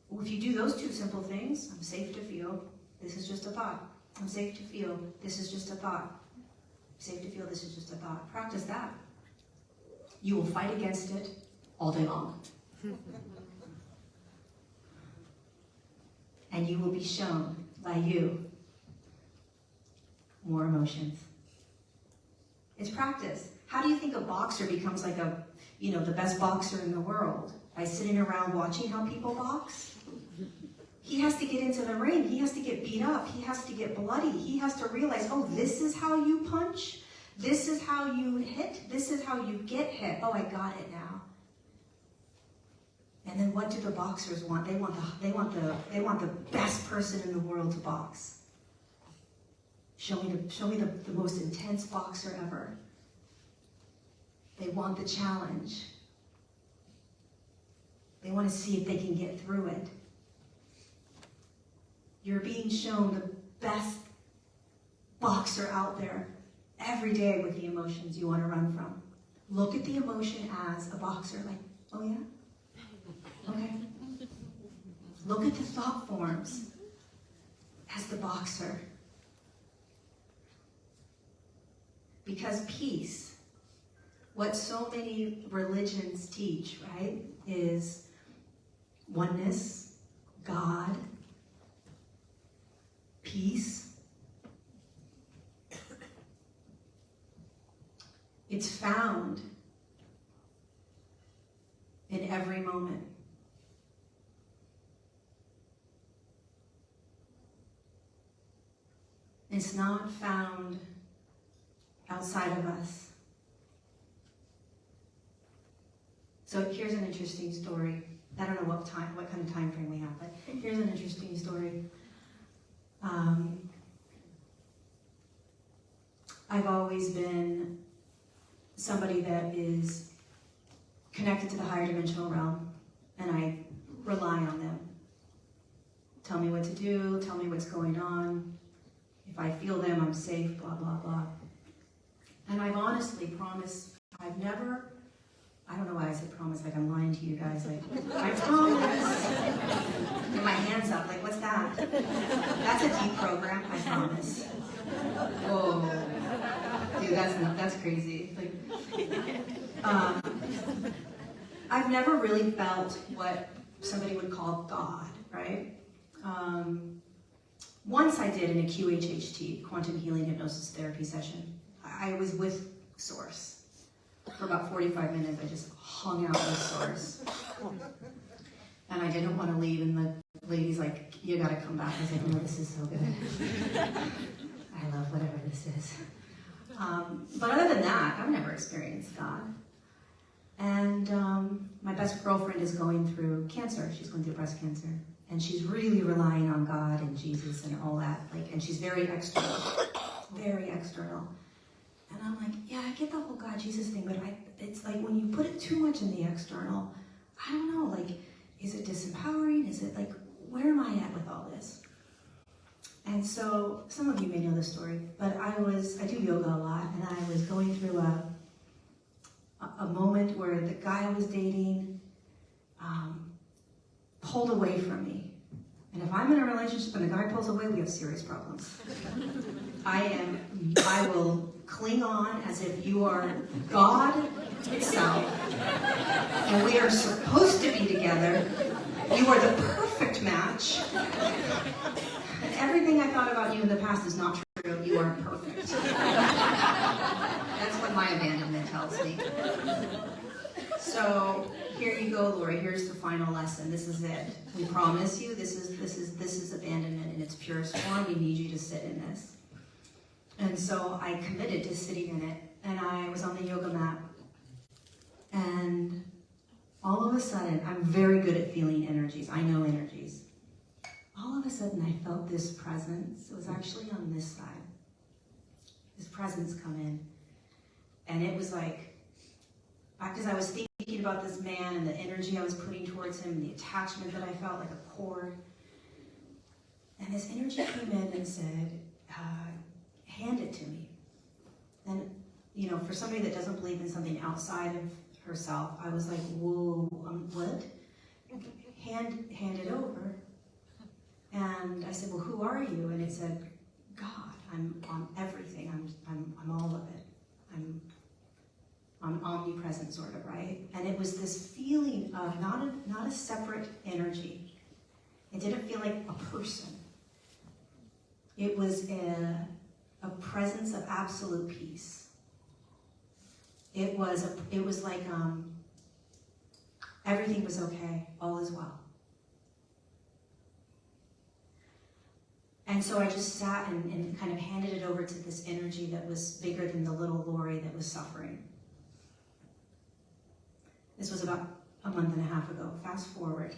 Well, if you do those two simple things, I'm safe to feel, this is just a thought. I'm safe to feel, this is just a thought. I'm safe to feel, this is just a thought. Practice that. You will fight against it all day long. And you will be shown by you more emotions. It's practice. How do you think a boxer becomes like the best boxer in the world? By sitting around watching how people box? He has to get into the ring. He has to get beat up. He has to get bloody. He has to realize, oh, this is how you punch? This is how you hit? This is how you get hit? Oh, I got it now. And then what do the boxers want? They want the best person in the world to box. Show me the most intense boxer ever. They want the challenge. They want to see if they can get through it. You're being shown the best boxer out there every day with the emotions you want to run from. Look at the emotion as a boxer, like, oh yeah? Okay. Look at the thought forms as the boxer. Because peace, what so many religions teach, right, is oneness, God, peace. It's found in every moment. It's not found outside of us. So here's an interesting story. I don't know what kind of time frame we have, but here's an interesting story. I've always been somebody that is connected to the higher dimensional realm, and I rely on them. Tell me what to do, tell me what's going on. If I feel them, I'm safe, blah, blah, blah. And I've honestly promised, I don't know why I said promise, like I'm lying to you guys, like, I promise. And my hands up, like, what's that? That's a deep program, I promise. Whoa. Dude, that's crazy. Like, I've never really felt what somebody would call God, right? Once I did in a QHHT, quantum healing hypnosis therapy session. I was with Source. for about 45 minutes, I just hung out with Source. And I didn't want to leave, and the lady's like, you gotta come back. I was like, no, this is so good. I love whatever this is. But other than that, I've never experienced God. And my best girlfriend is going through cancer. She's going through breast cancer. And she's really relying on God and Jesus and all that. And she's very external. Very external. And I'm like, yeah, I get the whole God, Jesus thing, but it's like when you put it too much in the external, I don't know, is it disempowering? Is it where am I at with all this? And so, some of you may know this story, but I do yoga a lot, and I was going through a moment where the guy I was dating pulled away from me. And if I'm in a relationship and the guy pulls away, we have serious problems. I will cling on as if you are God itself, and we are supposed to be together. You are the perfect match. And everything I thought about you in the past is not true. You are perfect. That's what my abandonment tells me. So here you go, Lorie. Here's the final lesson. This is it. We promise you this is abandonment in its purest form. We need you to sit in this. And so I committed to sitting in it, and I was on the yoga mat, and all of a sudden, I'm very good at feeling energies. I know energies. All of a sudden, I felt this presence. It was actually on this side. This presence come in, and it was because I was thinking about this man and the energy I was putting towards him, and the attachment that I felt like a cord. And this energy came in and said, hand it to me. And, for somebody that doesn't believe in something outside of herself, I was like, whoa, what? Hand it over. And I said, well, who are you? And it said, God. I'm on everything. I'm all of it. I'm omnipresent, sort of, right? And it was this feeling of not a separate energy. It didn't feel like a person. It was a presence of absolute peace. It was like everything was okay, all is well. And so I just sat and kind of handed it over to this energy that was bigger than the little Lorie that was suffering. This was about a month and a half ago. Fast forward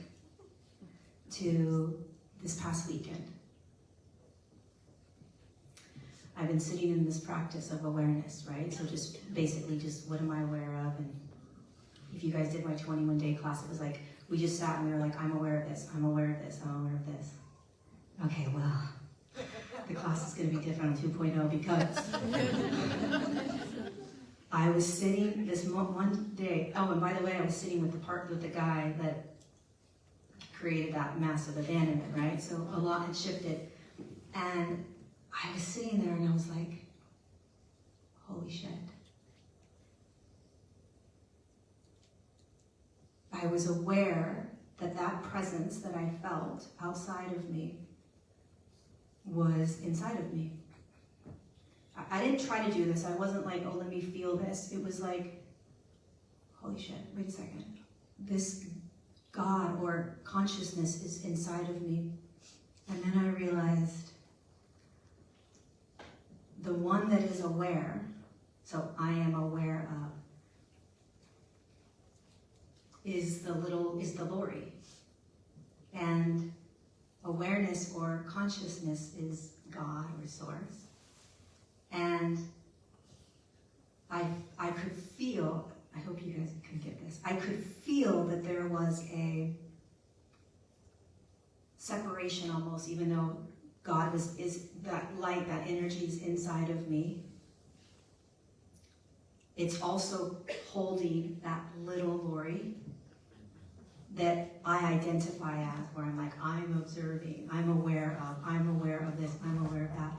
to this past weekend. I've been sitting in this practice of awareness, right? So just what am I aware of? And if you guys did my 21-day class, it was like, we just sat and we were like, I'm aware of this, I'm aware of this, I'm aware of this. Okay, well, the class is going to be different on 2.0 because I was sitting this one day, and by the way, I was sitting with the guy that created that massive abandonment, right? So a lot had shifted. And I was sitting there and I was like, holy shit. I was aware that presence that I felt outside of me was inside of me. I didn't try to do this. I wasn't like, oh, let me feel this. It was like, holy shit, wait a second. This God or consciousness is inside of me. And then I realized the one that is aware, so I am aware of, is the Lorie. And awareness or consciousness is God or source. And I could feel, I hope you guys can get this, I could feel that there was a separation almost, even though God is that light, that energy is inside of me. It's also holding that little Lorie that I identify as, where I'm like, I'm observing, I'm aware of this, I'm aware of that.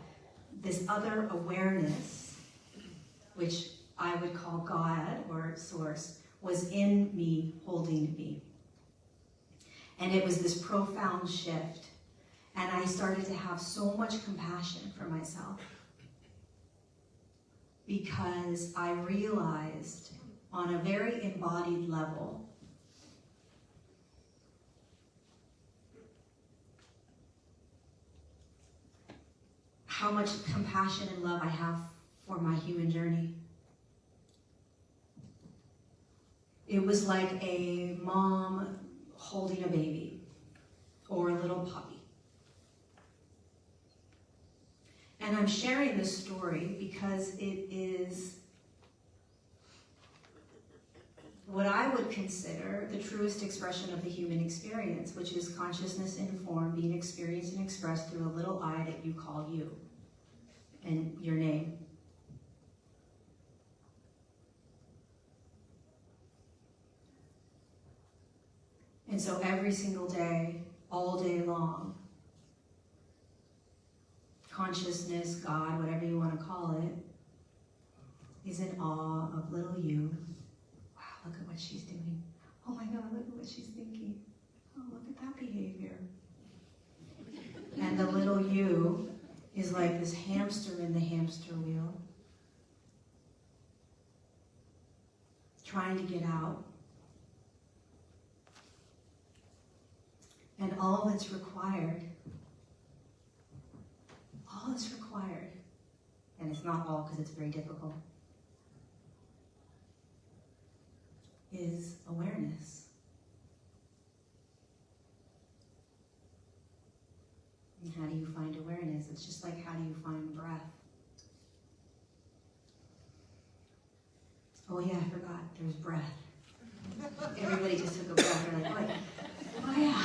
This other awareness, which I would call God or source, was in me, holding me. And it was this profound shift. And I started to have so much compassion for myself because I realized on a very embodied level, how much compassion and love I have for my human journey. It was like a mom holding a baby or a little puppy. And I'm sharing this story because it is what I would consider the truest expression of the human experience, which is consciousness informed, being experienced and expressed through a little I that you call you and your name. And so every single day, all day long, consciousness, God, whatever you want to call it, is in awe of little you. Wow, look at what she's doing. Oh my God, look at what she's thinking. Oh, look at that behavior. And the little you is like this hamster in the hamster wheel, trying to get out. And all that's required, and it's not all because it's very difficult, is awareness. And how do you find awareness? It's just like, how do you find breath? Oh yeah, I forgot, there's breath. Everybody just took a breath. They're like, what? Oh yeah,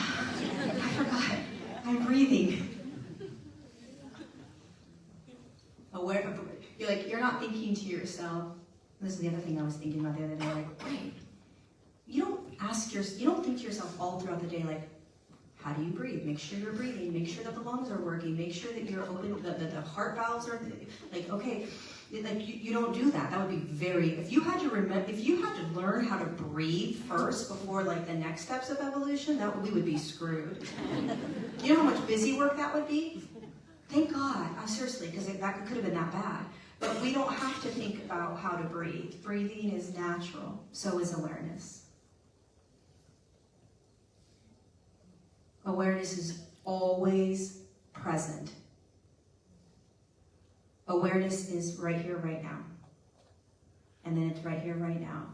I forgot. I'm breathing. You're not thinking to yourself. This is the other thing I was thinking about the other day. Like, wait, you don't think to yourself all throughout the day, like, how do you breathe? Make sure you're breathing. Make sure that the lungs are working. Make sure that you're open. The heart valves are like, okay. Like you don't do that. That would be very. If you had to learn how to breathe first before like the next steps of evolution, we would be screwed. You know how much busy work that would be? Thank God. Seriously, because that could have been that bad. But we don't have to think about how to breathe. Breathing is natural. So is awareness. Awareness is always present. Awareness is right here, right now. And then it's right here, right now.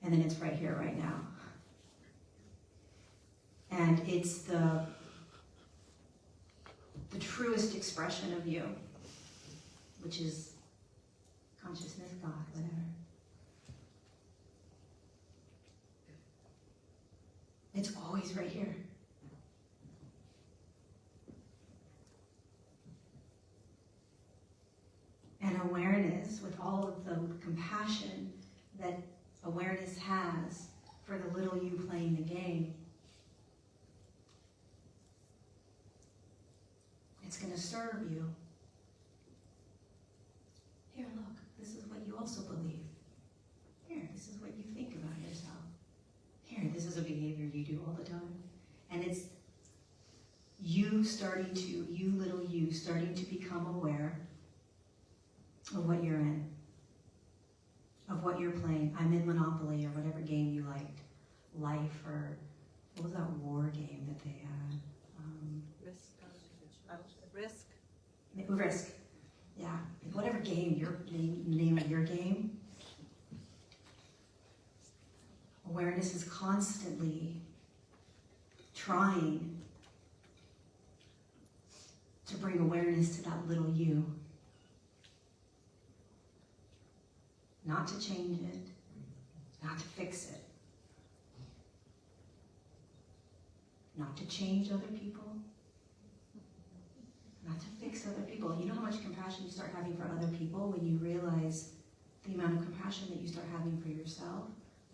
And then it's right here, right now. And it's the truest expression of you, which is consciousness, God, whatever. It's always right here. And awareness, with all of the compassion that awareness has for the little you playing the game, it's going to serve you. Here, look, this is what you also believe. Here, this is what you think about yourself. Here, this is a behavior you do all the time. And it's you, little you, starting to become aware of what you're in, of what you're playing. I'm in Monopoly or whatever game you liked. Life or, what was that war game that they had? Risk. Yeah, whatever game, name of your game. Awareness is constantly trying to bring awareness to that little you. Not to change it, not to fix it, not to change other people, not to fix other people. You know how much compassion you start having for other people when you realize the amount of compassion that you start having for yourself,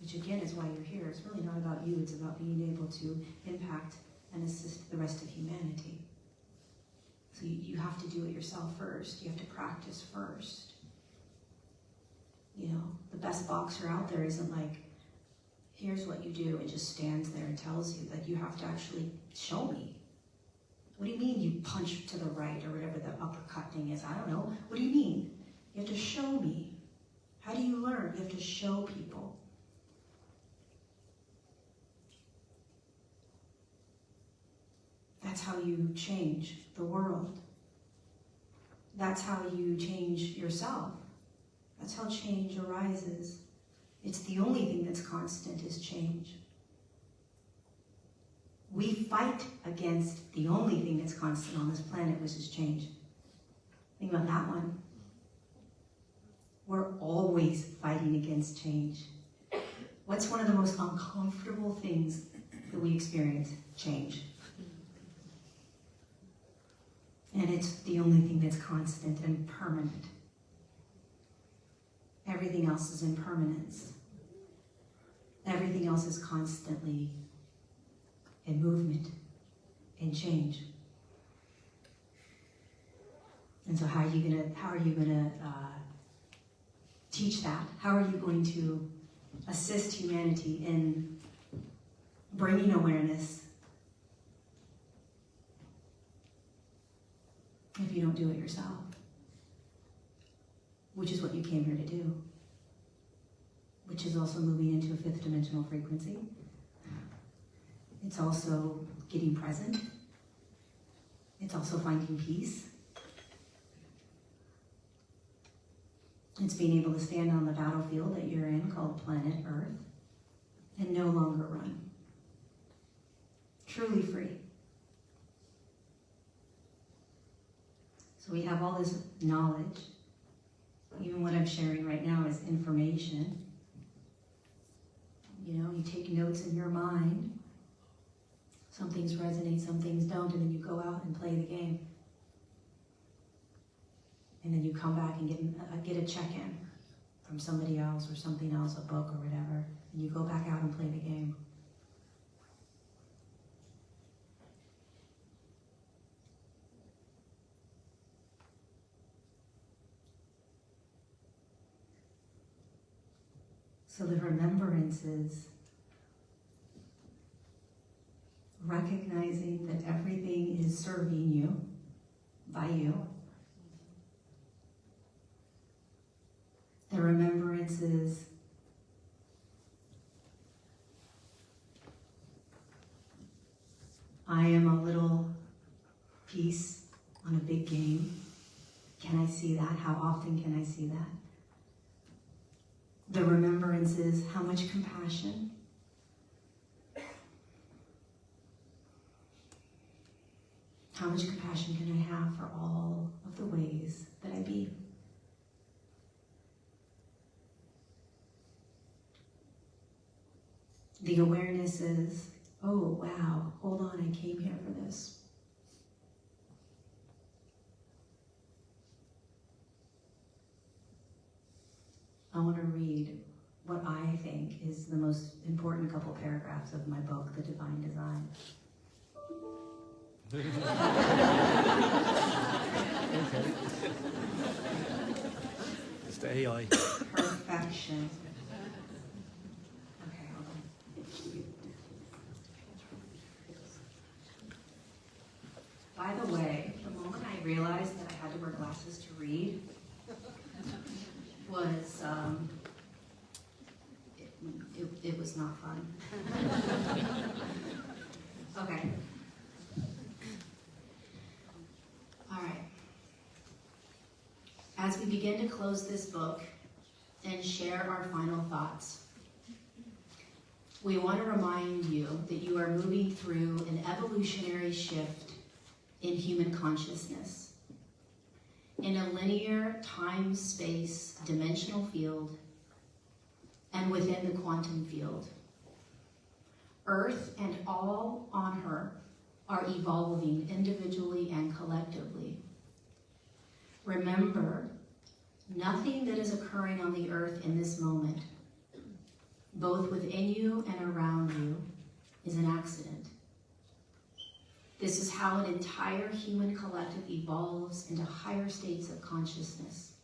which again is why you're here. It's really not about you, it's about being able to impact and assist the rest of humanity. So you have to do it yourself first. You have to practice first. You know, the best boxer out there isn't like, here's what you do, and just stands there and tells you. Like, you have to actually show me. What do you mean you punch to the right or whatever the uppercut thing is? I don't know. What do you mean? You have to show me How do you learn? You have to show people. That's how you change the world. That's how you change yourself. That's how change arises. It's the only thing that's constant is change. We fight against the only thing that's constant on this planet, which is change. Think about that one. We're always fighting against change. What's one of the most uncomfortable things that we experience? Change. And it's the only thing that's constant and permanent. Everything else is impermanence. Everything else is constantly in movement, in change. And so how are you gonna teach that? How are you going to assist humanity in bringing awareness if you don't do it yourself? Which is what you came here to do. Which is also moving into a fifth dimensional frequency. It's also getting present. It's also finding peace. It's being able to stand on the battlefield that you're in, called planet Earth, and no longer run. Truly free. So we have all this knowledge. Even what I'm sharing right now is information. You know, you take notes in your mind. Some things resonate, some things don't, and then you go out and play the game. And then you come back and get a check-in from somebody else or something else, a book or whatever, and you go back out and play the game. So the remembrance is recognizing that everything is serving you, by you. The remembrance is I am a little piece on a big game. Can I see that? How often can I see that? The remembrance is how much compassion. How much compassion can I have for all of the ways that I be? The awareness is, oh wow, hold on, I came here for this. I want to read what I think is the most important couple paragraphs of my book, The Divine Design. Okay. It's the AI. Perfection. Okay, hold on. By the way, the moment I realized that I had to wear glasses to read was, it was not fun. Okay. All right. As we begin to close this book and share our final thoughts, we want to remind you that you are moving through an evolutionary shift in human consciousness. In a linear time-space dimensional field and within the quantum field. Earth and all on her are evolving individually and collectively. Remember, nothing that is occurring on the earth in this moment, both within you and around you, is an accident. This is how an entire human collective evolves into higher states of consciousness.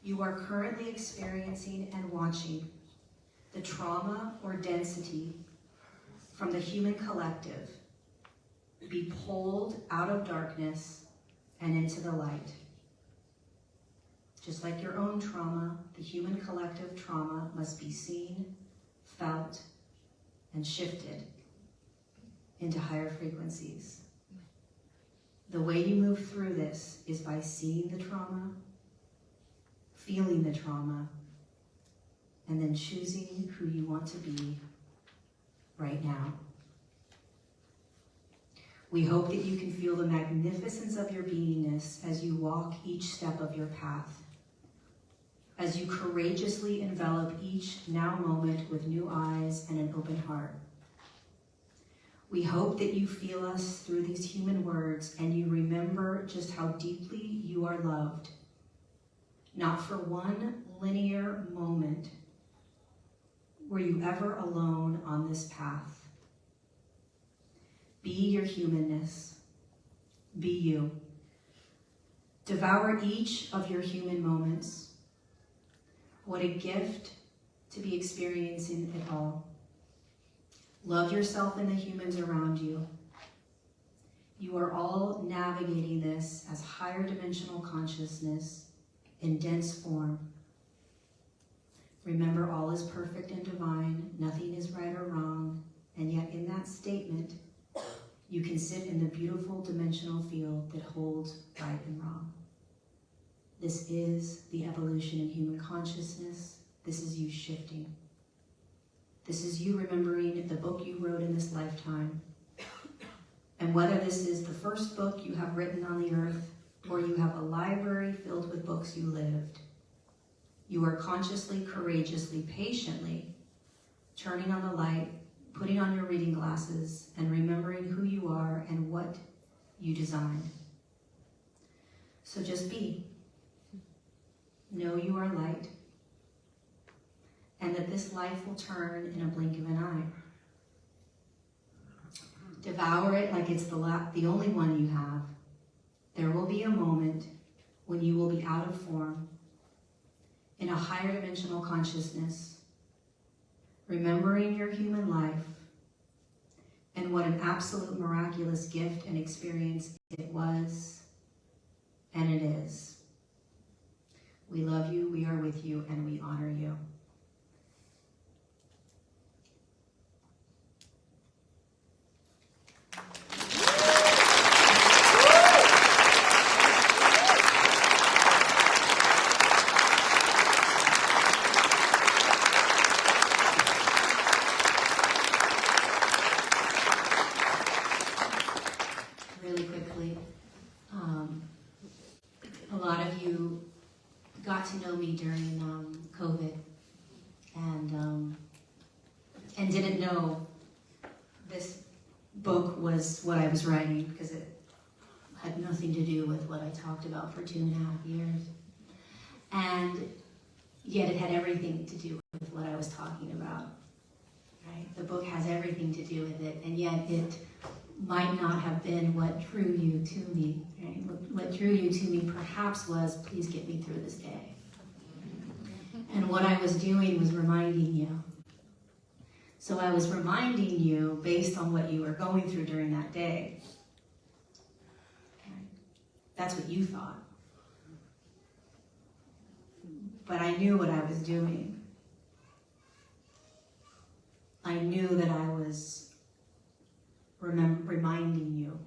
You are currently experiencing and watching the trauma or density from the human collective be pulled out of darkness and into the light. Just like your own trauma, the human collective trauma must be seen, felt, and shifted into higher frequencies. The way you move through this is by seeing the trauma, feeling the trauma, and then choosing who you want to be right now. We hope that you can feel the magnificence of your beingness as you walk each step of your path, as you courageously envelop each now moment with new eyes and an open heart. We hope that you feel us through these human words and you remember just how deeply you are loved, not for one linear moment were you ever alone on this path. Be your humanness. Be you. Devour each of your human moments. What a gift to be experiencing it all. Love yourself and the humans around you. You are all navigating this as higher dimensional consciousness in dense form. Remember, all is perfect and divine. Nothing is right or wrong. And yet in that statement, you can sit in the beautiful dimensional field that holds right and wrong. This is the evolution in human consciousness. This is you shifting. This is you remembering the book you wrote in this lifetime. And whether this is the first book you have written on the earth, or you have a library filled with books you lived, you are consciously, courageously, patiently turning on the light, putting on your reading glasses, and remembering who you are and what you designed. So just be. Know you are light, and that this life will turn in a blink of an eye. Devour it like it's the only one you have. There will be a moment when you will be out of form, in a higher dimensional consciousness, remembering your human life and what an absolute miraculous gift and experience it was and it is. We love you, we are with you, and we honor you. Really quickly, a lot of you got to know me during COVID and didn't know this book was what I was writing, because it had nothing to do with what I talked about for 2.5 years. And yet it had everything to do with what I was talking about, right? The book has everything to do with it, and yet it might not have been what drew you to me, right? What drew you to me perhaps was, please get me through this day. And what I was doing was reminding you. So I was reminding you based on what you were going through during that day. Okay? That's what you thought. But I knew what I was doing. I knew that I was reminding you.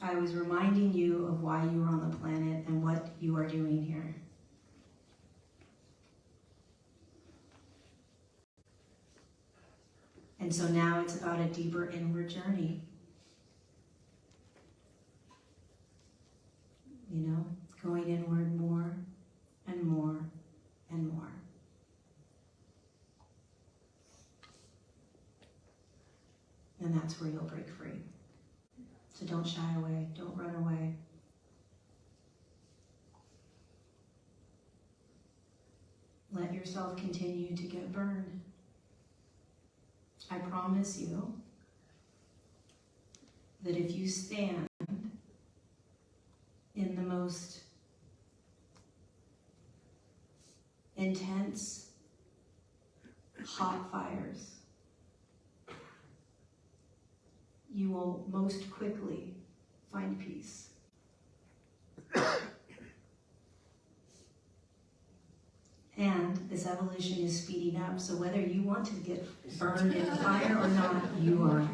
I was reminding you of why you were on the planet and what you are doing here. And so now it's about a deeper inward journey. You know, going inward more and more and more. And that's where you'll break free. So don't shy away, don't run away. Let yourself continue to get burned. I promise you that if you stand in the most intense, hot fires, you will most quickly find peace. And this evolution is speeding up, so whether you want to get burned in the fire or not, you are.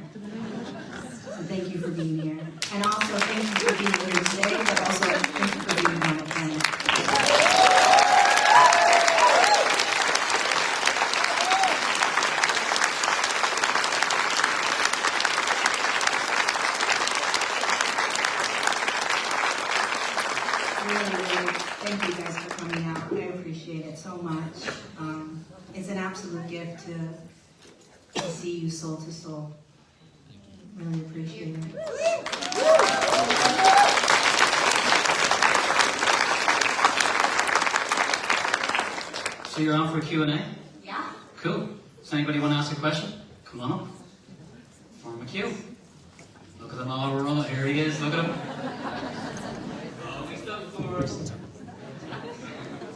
So thank you for being here. And also thank you for being here today, but also thank you for being on the planet. Really, thank you guys for coming out. I appreciate it so much. It's an absolute gift to see you soul to soul. Really appreciate it. So you're on for a Q&A? Yeah. Cool. Does anybody want to ask a question? Come on up. Form a queue. Look at them all running. Here he is. Look at him. Oh, he's done first.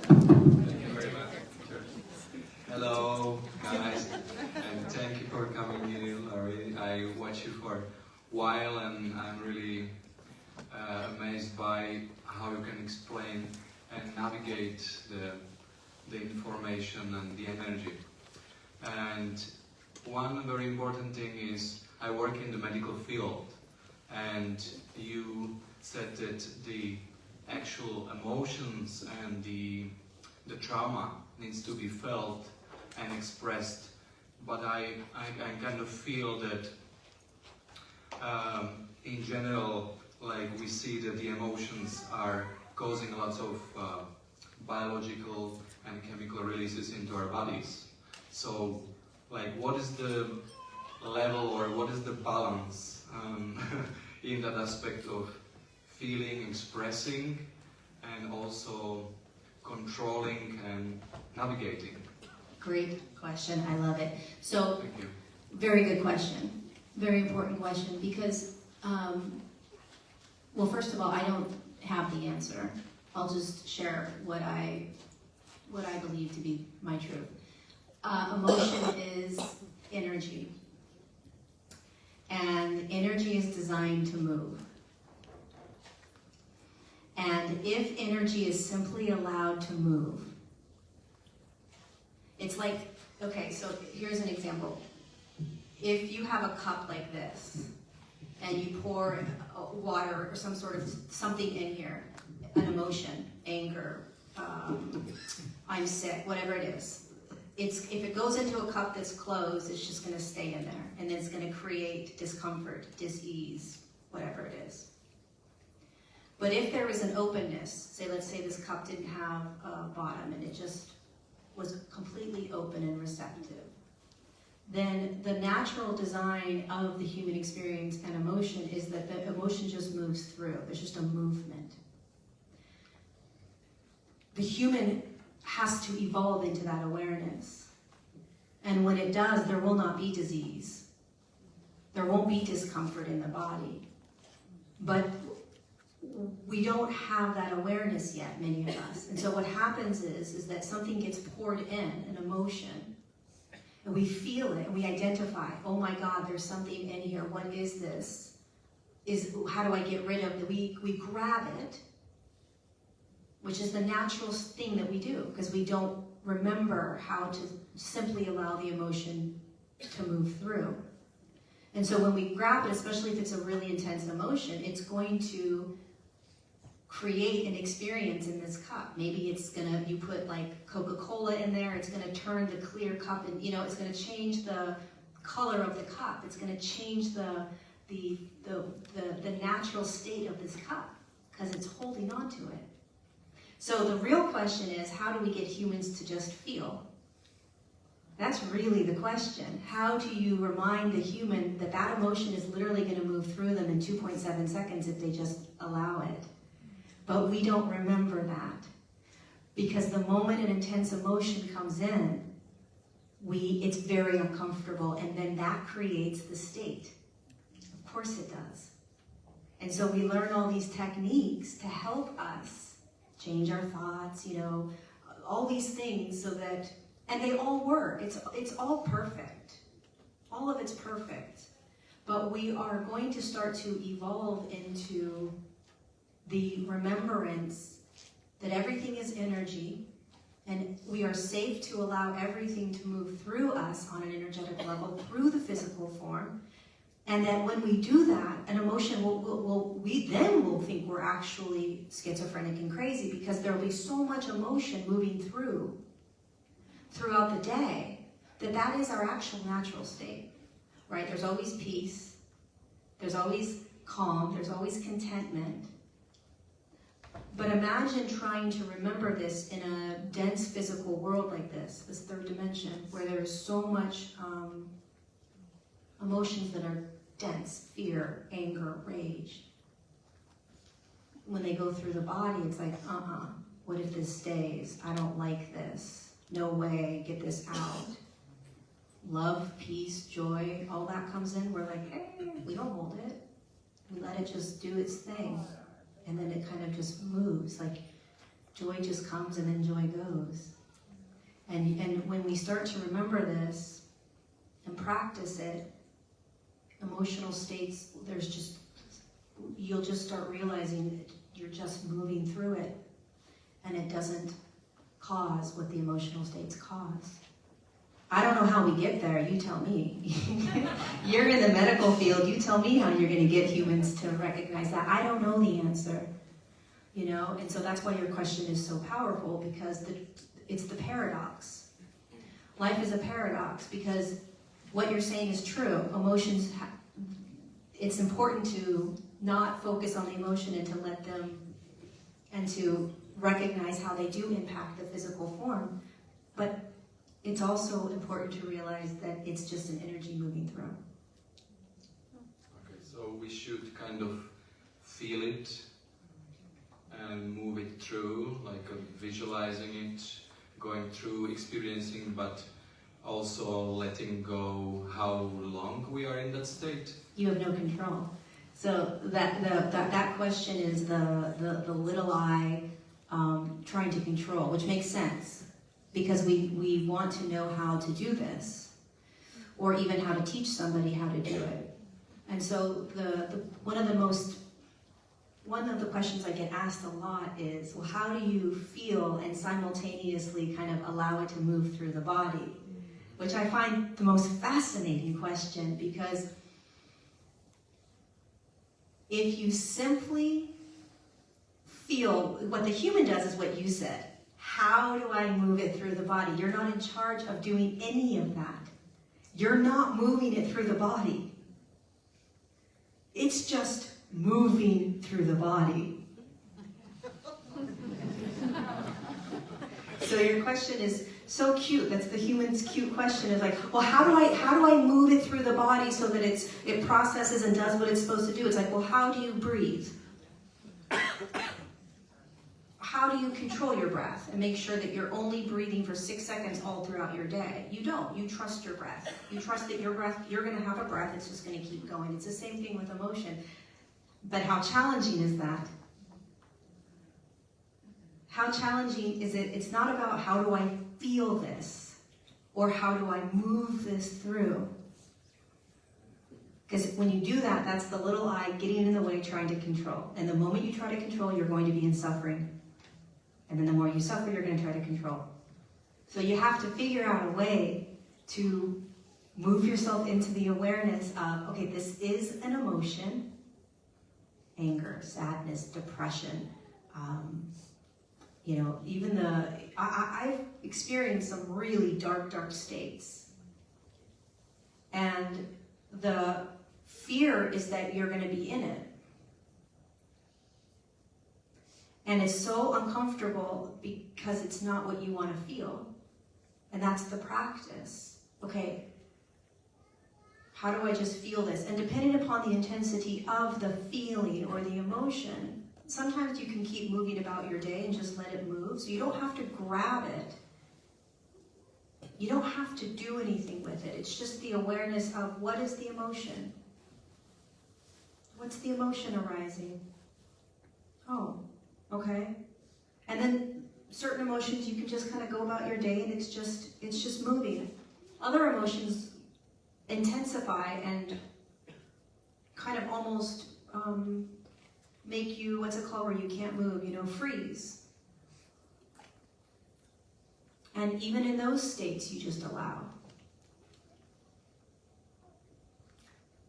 Thank you very much. Hello, guys, and thank you for coming here, Lorie. I watched you for a while, and I'm really amazed by how you can explain and navigate the information and the energy. And one very important thing is, I work in the medical field, and you said that the actual emotions and the trauma needs to be felt and expressed, but I kind of feel that in general, like, we see that the emotions are causing lots of biological and chemical releases into our bodies. So, like, what is the level or what is the balance in that aspect of feeling, expressing, and also controlling and navigating? Great question. I love it. So, Thank you. very good question. Very important question because, well, first of all, I don't have the answer. I'll just share what I believe to be my truth. Emotion is energy. And energy is designed to move. And if energy is simply allowed to move, it's like, okay, so here's an example. If you have a cup like this, and you pour water or some sort of something in here, an emotion, anger, I'm sick, whatever it is, if it goes into a cup that's closed, it's just gonna stay in there, and then it's gonna create discomfort, dis-ease, whatever it is. But if there is an openness, say, let's say this cup didn't have a bottom and it just was completely open and receptive, then the natural design of the human experience and emotion is that the emotion just moves through. There's just a movement. The human has to evolve into that awareness. And when it does, there will not be disease. There won't be discomfort in the body. But we don't have that awareness yet, many of us. And so what happens is that something gets poured in, an emotion, and we feel it, and we identify, oh my God, there's something in here, what is this? How do I get rid of it? We grab it, which is the natural thing that we do, because we don't remember how to simply allow the emotion to move through. And so when we grab it, especially if it's a really intense emotion, it's going to create an experience in this cup. Maybe it's gonna, you put like Coca-Cola in there, it's gonna turn the clear cup, and it's gonna change the color of the cup. It's gonna change the natural state of this cup, because it's holding on to it. So the real question is, how do we get humans to just feel? That's really the question. How do you remind the human that that emotion is literally going to move through them in 2.7 seconds if they just allow it? But we don't remember that. Because the moment an intense emotion comes in, it's very uncomfortable, and then that creates the state. Of course it does. And so we learn all these techniques to help us change our thoughts, all these things, so that, and they all work. It's all perfect. All of it's perfect. But we are going to start to evolve into the remembrance that everything is energy, and we are safe to allow everything to move through us on an energetic level, through the physical form, and that when we do that, an emotion we then will think we're actually schizophrenic and crazy, because there will be so much emotion moving throughout the day, that is our actual natural state, right? There's always peace, there's always calm, there's always contentment. But imagine trying to remember this in a dense physical world like this third dimension, where there's so much emotions that are dense: fear, anger, rage. When they go through the body, it's like, what if this stays? I don't like this. No way, get this out. Love, peace, joy, all that comes in. We're like, hey, we don't hold it. We let it just do its thing. And then it kind of just moves, like joy just comes and then joy goes. And when we start to remember this and practice it, emotional states, you'll just start realizing that you're just moving through it, and it doesn't cause what the emotional states cause. I don't know how we get there, you tell me. You're in the medical field, you tell me how you're going to get humans to recognize that. I don't know the answer, and so that's why your question is so powerful, because it's the paradox. Life is a paradox, because what you're saying is true. Emotions, it's important to not focus on the emotion and to let them, and to recognize how they do impact the physical form, but it's also important to realize that it's just an energy moving through. Okay, so we should kind of feel it and move it through, like visualizing it, going through, experiencing, but also letting go how long we are in that state. You have no control. So that question is the little I trying to control, which makes sense. Because we want to know how to do this, or even how to teach somebody how to do it. And so one of the questions I get asked a lot is, well, how do you feel and simultaneously kind of allow it to move through the body? Which I find the most fascinating question, because if you simply feel, what the human does is what you said. How do I move it through the body? You're not in charge of doing any of that. You're not moving it through the body. It's just moving through the body. So your question is so cute. That's the human's cute question. Is like, well, how do I move it through the body so that it processes and does what it's supposed to do? It's like, well, how do you breathe? How do you control your breath and make sure that you're only breathing for 6 seconds all throughout your day? You don't. You trust your breath. You trust that your breath, you're going to have a breath, it's just going to keep going. It's the same thing with emotion. But how challenging is that? How challenging is it? It's not about how do I feel this or how do I move this through. Because when you do that, that's the little I getting in the way, trying to control. And the moment you try to control, you're going to be in suffering. And then the more you suffer, you're going to try to control. So you have to figure out a way to move yourself into the awareness of, okay, this is an emotion. Anger, sadness, depression. Even I've experienced some really dark states. And the fear is that you're going to be in it. And it's so uncomfortable because it's not what you want to feel. And that's the practice. Okay, how do I just feel this? And depending upon the intensity of the feeling or the emotion, sometimes you can keep moving about your day and just let it move. So you don't have to grab it. You don't have to do anything with it. It's just the awareness of what is the emotion? What's the emotion arising? Oh. Okay, and then certain emotions you can just kind of go about your day and it's just moving. Other emotions intensify and kind of almost make you, what's it called, where you can't move, freeze. And even in those states, you just allow.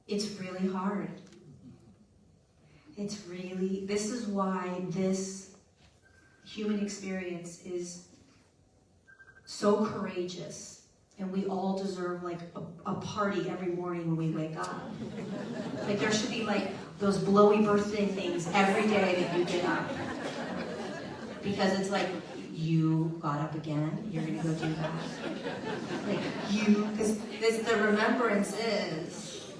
It's really hard. This is why this human experience is so courageous, and we all deserve like a party every morning when we wake up. Like there should be like those blowy birthday things every day that you get up. Because it's like, you got up again, you're gonna go do that. Like because the remembrance is,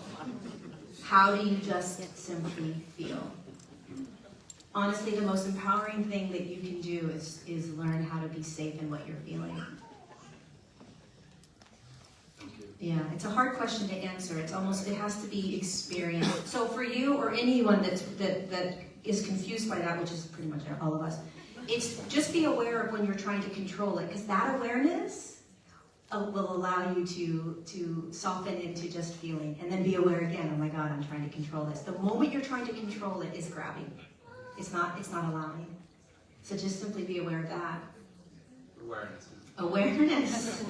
how do you just simply feel? Honestly, the most empowering thing that you can do is learn how to be safe in what you're feeling. Yeah, it's a hard question to answer. It has to be experienced. So for you or anyone that is confused by that, which is pretty much all of us, it's just be aware of when you're trying to control it, because that awareness will allow you to soften into just feeling, and then be aware again. Oh my God, I'm trying to control this. The moment you're trying to control it is grabbing. It's not allowing. So just simply be aware of that. Awareness.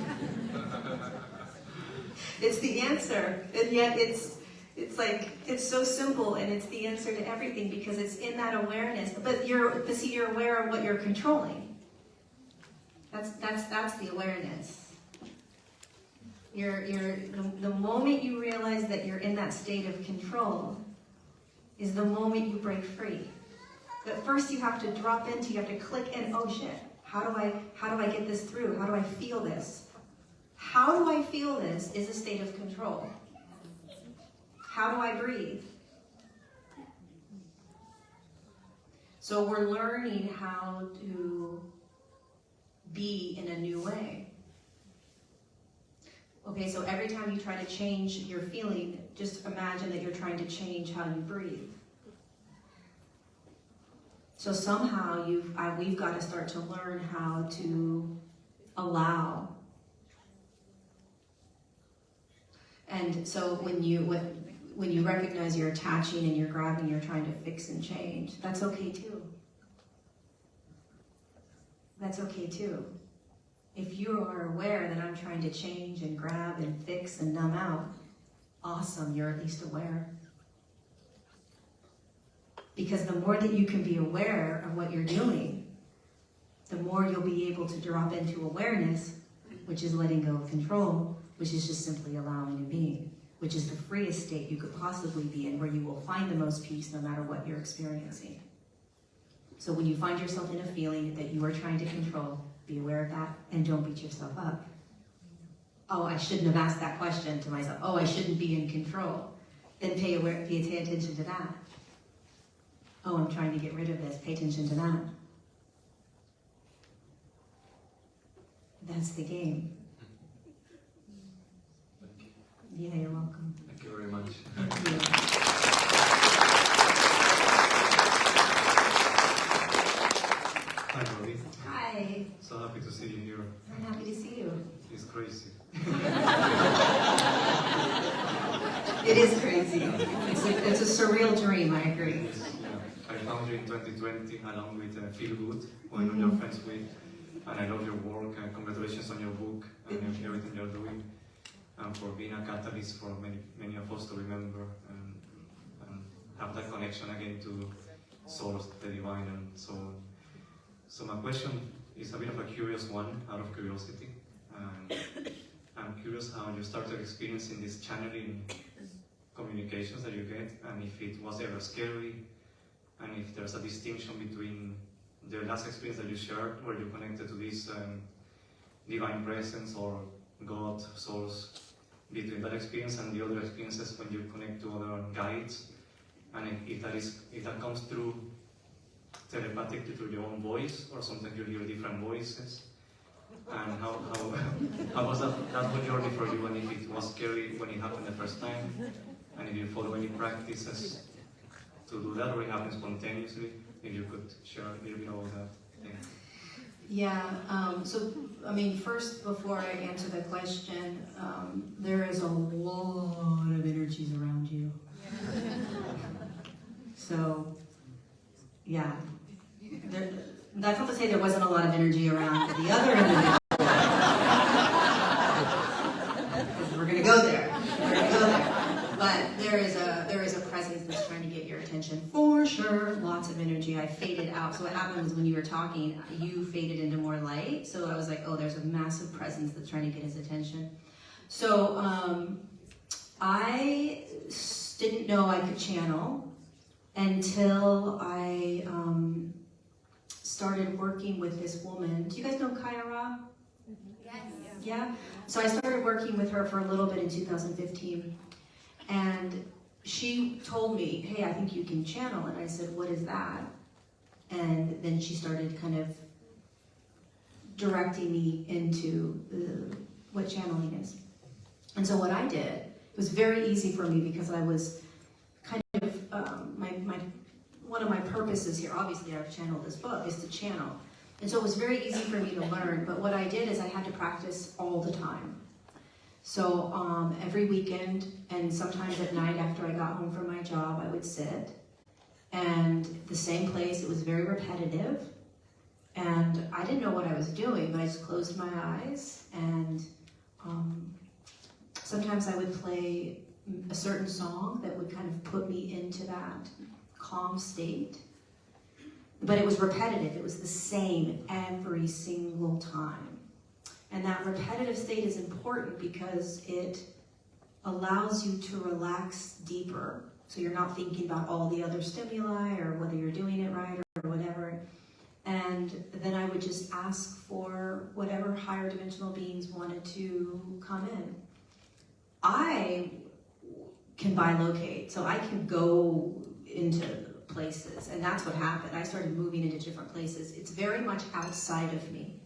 It's the answer, and yet it's so simple, and it's the answer to everything because it's in that awareness. But you're aware of what you're controlling. That's the awareness. The moment you realize that you're in that state of control is the moment you break free. But first you have to drop into, you have to click in, oh shit, how do I get this through? How do I feel this? How do I feel this is a state of control. How do I breathe? So we're learning how to be in a new way. Okay, so every time you try to change your feeling, just imagine that you're trying to change how you breathe. So somehow we've got to start to learn how to allow. And so when you recognize you're attaching and you're grabbing, you're trying to fix and change, that's okay too. That's okay too. If you are aware that I'm trying to change and grab and fix and numb out, awesome, you're at least aware. Because the more that you can be aware of what you're doing, the more you'll be able to drop into awareness, which is letting go of control, which is just simply allowing and being, which is the freest state you could possibly be in, where you will find the most peace no matter what you're experiencing. So when you find yourself in a feeling that you are trying to control, be aware of that and don't beat yourself up. Oh, I shouldn't have asked that question to myself. Oh, I shouldn't be in control. Then pay attention to that. Oh, I'm trying to get rid of this. Pay attention to that. That's the game. Yeah, you're welcome. Thank you very much. Thank you. Hi, Lorie. Hi. So happy to see you here. I'm happy to see you. It's crazy. It is crazy. It's a surreal dream, I agree. Yes, yeah. I found you in 2020 along with Feel Good, who I know you're friends with, and I love your work. Congratulations on your book and everything you're doing, and for being a catalyst for many of us to remember and have that connection again to Source, the Divine, and so on. So my question is a bit of a curious one, out of curiosity. I'm curious how you started experiencing this channeling communications that you get, and if it was ever scary, and if there's a distinction between the last experience that you shared, where you connected to this divine presence or God, source, between that experience and the other experiences when you connect to other guides, and if that comes through telepathically through your own voice, or sometimes you hear different voices. And how was that whole journey for you, and if it was scary when it happened the first time, and if you follow any practices to do that, or it happened spontaneously, if you could share a little bit about that. Thank you. Yeah, so, I mean, first, before I answer the question, there is a lot of energies around you. So, yeah. That's not to say there wasn't a lot of energy around the other individual. Because we're gonna go there. We're gonna go there. But there is a presence that's trying to get your attention for sure. Lots of energy. I faded out. So what happened was when you were talking, you faded into more light. So I was like, oh, there's a massive presence that's trying to get his attention. So I didn't know I could channel until I started working with this woman. Do you guys know Kyra? Yes. Yeah? So I started working with her for a little bit in 2015. And she told me, hey, I think you can channel. And I said, what is that? And then she started kind of directing me into what channeling is. And so what I did, it was very easy for me because I was kind of, one of my purposes here, obviously I've channeled this book, is to channel. And so it was very easy for me to learn, but what I did is I had to practice all the time. So every weekend and sometimes at night after I got home from my job, I would sit and the same place. It was very repetitive and I didn't know what I was doing, but I just closed my eyes and sometimes I would play a certain song that would kind of put me into that calm state. But it was repetitive. It was the same every single time. And that repetitive state is important because it allows you to relax deeper. So you're not thinking about all the other stimuli or whether you're doing it right or whatever. And then I would just ask for whatever higher dimensional beings wanted to come in. I can bilocate, so I can go into places, and that's what happened. I started moving into different places. It's very much outside of me.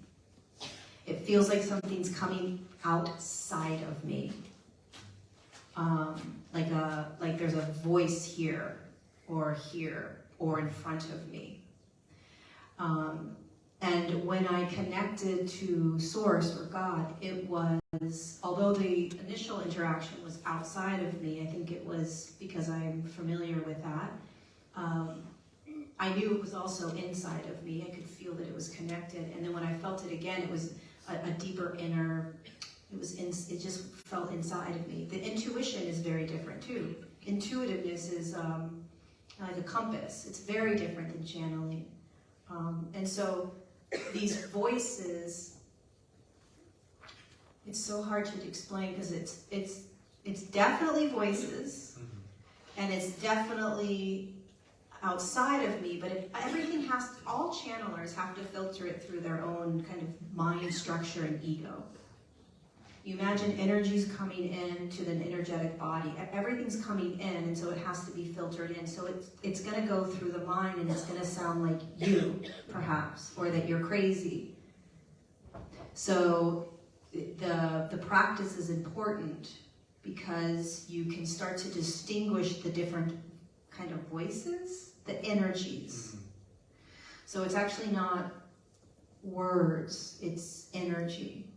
It feels like something's coming outside of me. Like there's a voice here or in front of me. And when I connected to Source or God, it was, although the initial interaction was outside of me, I think it was because I'm familiar with that. I knew it was also inside of me. I could feel that it was connected. And then when I felt it again, it was a deeper inner, it just felt inside of me. The intuition is very different too. Intuitiveness is like a compass. It's very different than channeling. And so these voices, it's so hard to explain because it's definitely voices and it's definitely outside of me, but all channelers have to filter it through their own kind of mind structure and ego. You imagine energies coming into an energetic body. Everything's coming in, and so it has to be filtered in. So it's going to go through the mind, and it's going to sound like you, perhaps, or that you're crazy. So the practice is important because you can start to distinguish the different kind of voices, the energies. So it's actually not words, it's energy.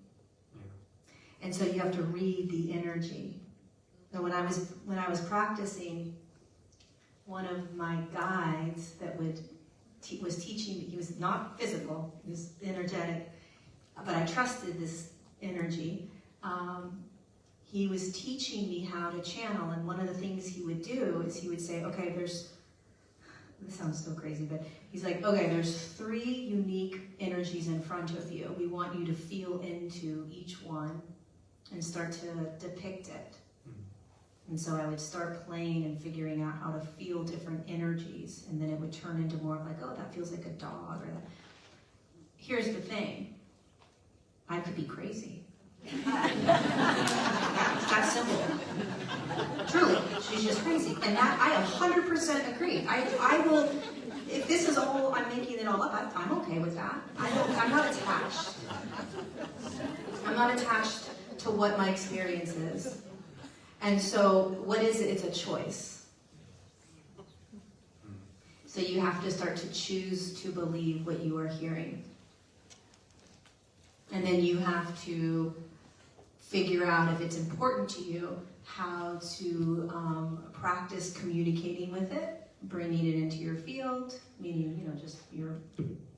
And so you have to read the energy. So when I was practicing, one of my guides that was teaching me, he was not physical, he was energetic, but I trusted this energy. He was teaching me how to channel, and one of the things he would do is he would say, okay, this sounds so crazy, but he's like, okay, there's 3 unique energies in front of you. We want you to feel into each one and start to depict it. And so I would start playing and figuring out how to feel different energies, and then it would turn into more of like, oh, that feels like a dog, or that. Here's the thing, I could be crazy. It's that simple. Truly, she's just crazy. And that, I 100% agree. I will, if this is all, I'm making it all up, I'm okay with that. I'm not attached. I'm not attached to what my experience is. And so, what is it? It's a choice. So you have to start to choose to believe what you are hearing. And then you have to figure out, if it's important to you, how to practice communicating with it bringing it into your field, meaning, you know, just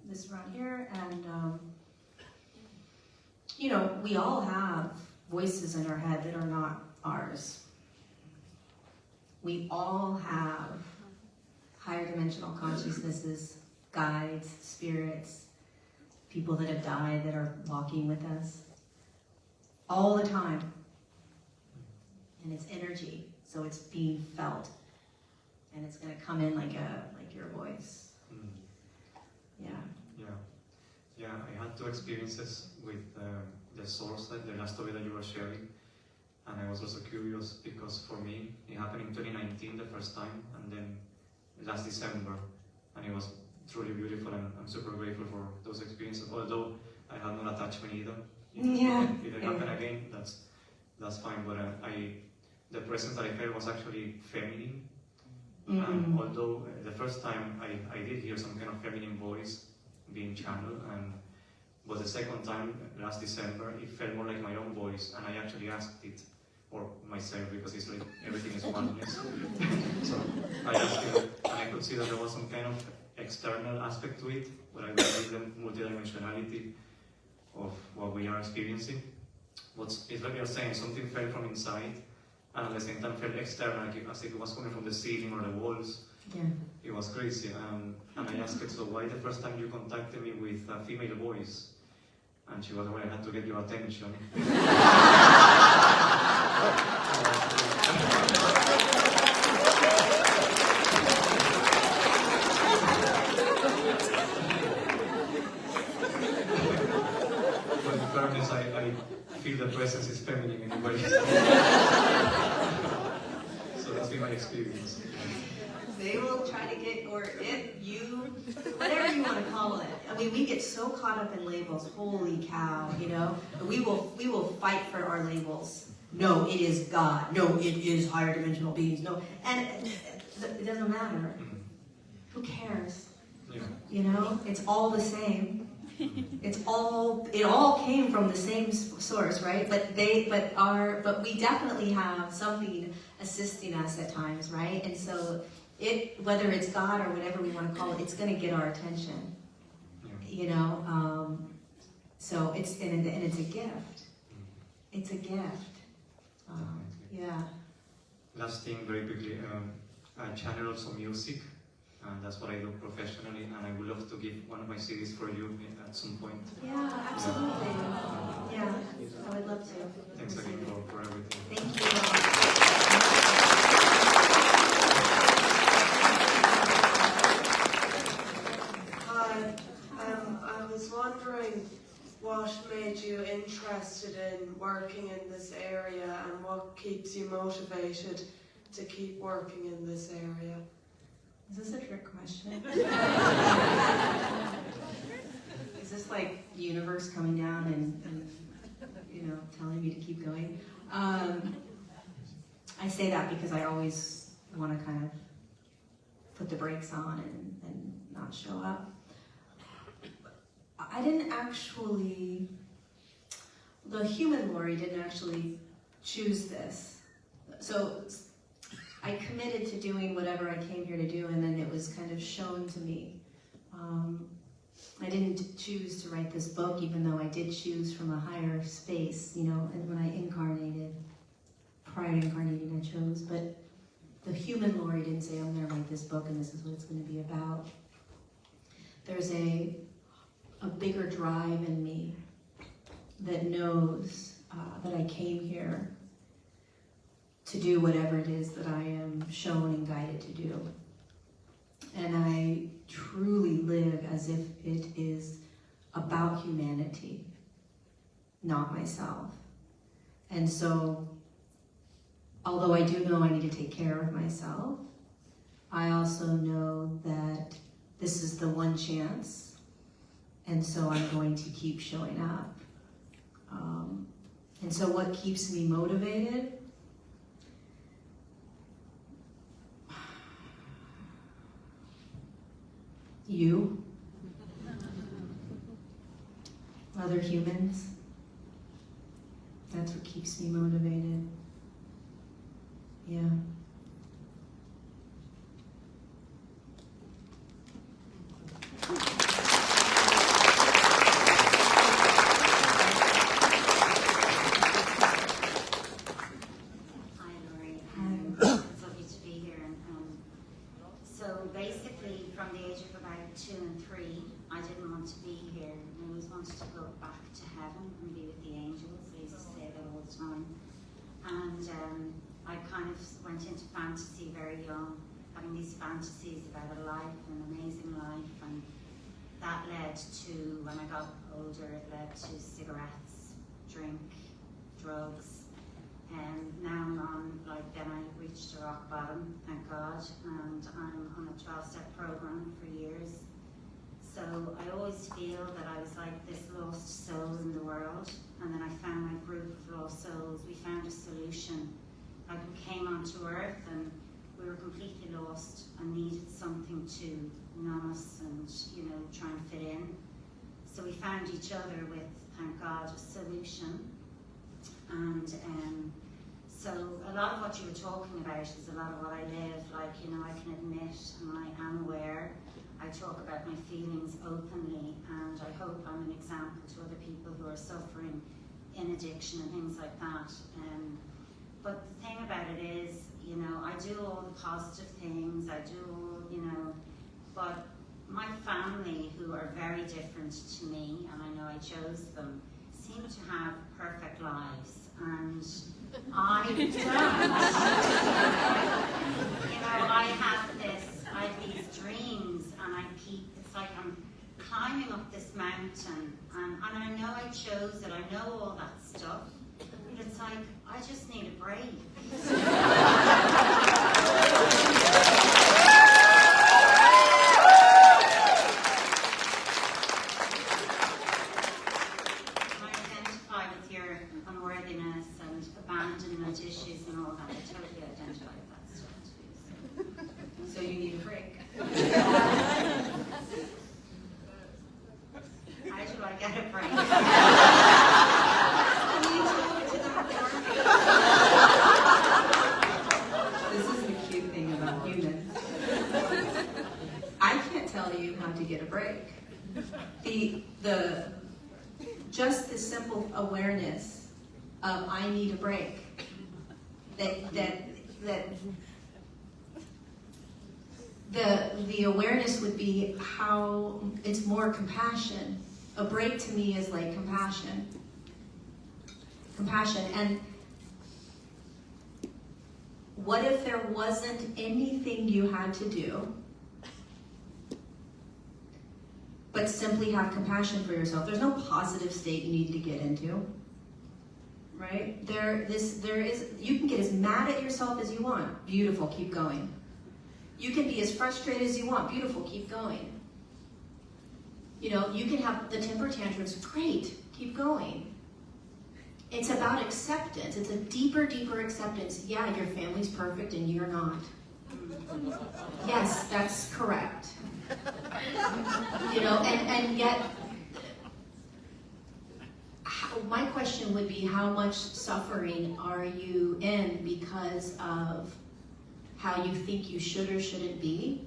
this around here, and, you know, we all have voices in our head that are not ours. We all have higher dimensional consciousnesses, guides, spirits, people that have died that are walking with us all the time. And it's energy, so it's being felt. And it's going to come in like your voice. Yeah. Yeah, I had 2 experiences with the source, like the last story that you were sharing. And I was also curious because for me, it happened in 2019 the first time, and then last December. And it was truly beautiful, and I'm super grateful for those experiences, although I had no attachment either. If it happened again, that's fine, but the presence that I felt was actually feminine. And although the first time I did hear some kind of feminine voice being channeled, but the second time, last December, it felt more like my own voice, and I actually asked it, or myself, because it's like everything is oneness. So I asked it, and I could see that there was some kind of external aspect to it, but I believe the multidimensionality of what we are experiencing. It's like you're saying, something fell from inside, and at the same time felt external, as if it was coming from the ceiling or the walls. Yeah. It was crazy, and I asked her, so why the first time you contacted me with a female voice? And she was, well, I had to get your attention. But in fairness, I feel the presence is feminine anyway. So that's been my experience. They will try to get, or if you, whatever you want to call it. I mean, we get so caught up in labels. Holy cow, you know. We will fight for our labels. No, it is God. No, it is higher dimensional beings. No, and it doesn't matter. Who cares? Yeah. You know, it's all the same. It all came from the same source, right? But we definitely have something assisting us at times, right? And so whether it's God or whatever we want to call it, it's going to get our attention. Yeah. You know, so it's a gift. It's a gift. Yeah. Last thing, very quickly, I channel also music, and that's what I do professionally, and I would love to give one of my CDs for you at some point. Yeah, absolutely. Yeah, I would love to. Thanks again for everything. Thank you. Hi, I was wondering what made you interested in working in this area and what keeps you motivated to keep working in this area? Is this a trick question? Is this like the universe coming down and you know, telling me to keep going? I say that because I always want to kind of put the brakes on and not show up. I didn't actually, the human Lorie didn't actually choose this. So I committed to doing whatever I came here to do, and then it was kind of shown to me. I didn't choose to write this book, even though I did choose from a higher space, you know, and when I incarnated, prior to incarnating I chose, but the human Lorie didn't say, I'm going to write this book and this is what it's going to be about. There's a bigger drive in me that knows that I came here to do whatever it is that I am shown and guided to do. And I truly live as if it is about humanity, not myself. And so, although I do know I need to take care of myself, I also know that this is the one chance, and so I'm going to keep showing up. And so what keeps me motivated? You, other humans. That's what keeps me motivated. Yeah. So basically, from the age of about 2 and 3, I didn't want to be here. I always wanted to go back to heaven and be with the angels. I used to say that all the time. And I kind of went into fantasy very young, having these fantasies about a life, an amazing life, and that led to, when I got older, it led to cigarettes, drink, drugs, and now I'm on, then I reached a rock bottom, thank God, and I'm on a 12-step program for years. So I always feel that I was like this lost soul in the world, and then I found my group of lost souls. We found a solution. Like, we came onto Earth and we were completely lost and needed something to numb us and, try and fit in. So we found each other with, thank God, a solution. And so a lot of what you were talking about is a lot of what I live. Like, I can admit and I am aware. I talk about my feelings openly, and I hope I'm an example to other people who are suffering in addiction and things like that. But the thing about it is, I do all the positive things, I do all, but my family, who are very different to me, and I know I chose them, seem to have perfect lives, and I don't. I have these dreams, and it's like I'm climbing up this mountain, and I know I chose it, I know all that stuff, but it's like, I just need a break. I identify with your unworthiness and abandonment issues and all that. I totally identify with that stuff too. So you need a break. How do I get a break? This is the cute thing about humans. I can't tell you how to get a break. Just the simple awareness of I need a break. The awareness would be how it's more compassion. A break to me is like compassion. Compassion. And what if there wasn't anything you had to do but simply have compassion for yourself? There's no positive state you need to get into, right? You can get as mad at yourself as you want. Beautiful, keep going. You can be as frustrated as you want. Beautiful, keep going. You can have the temper tantrums. Great, keep going. It's about acceptance. It's a deeper acceptance. Yeah, your family's perfect and you're not. Yes, that's correct. And yet, my question would be, how much suffering are you in because of how you think you should or shouldn't be?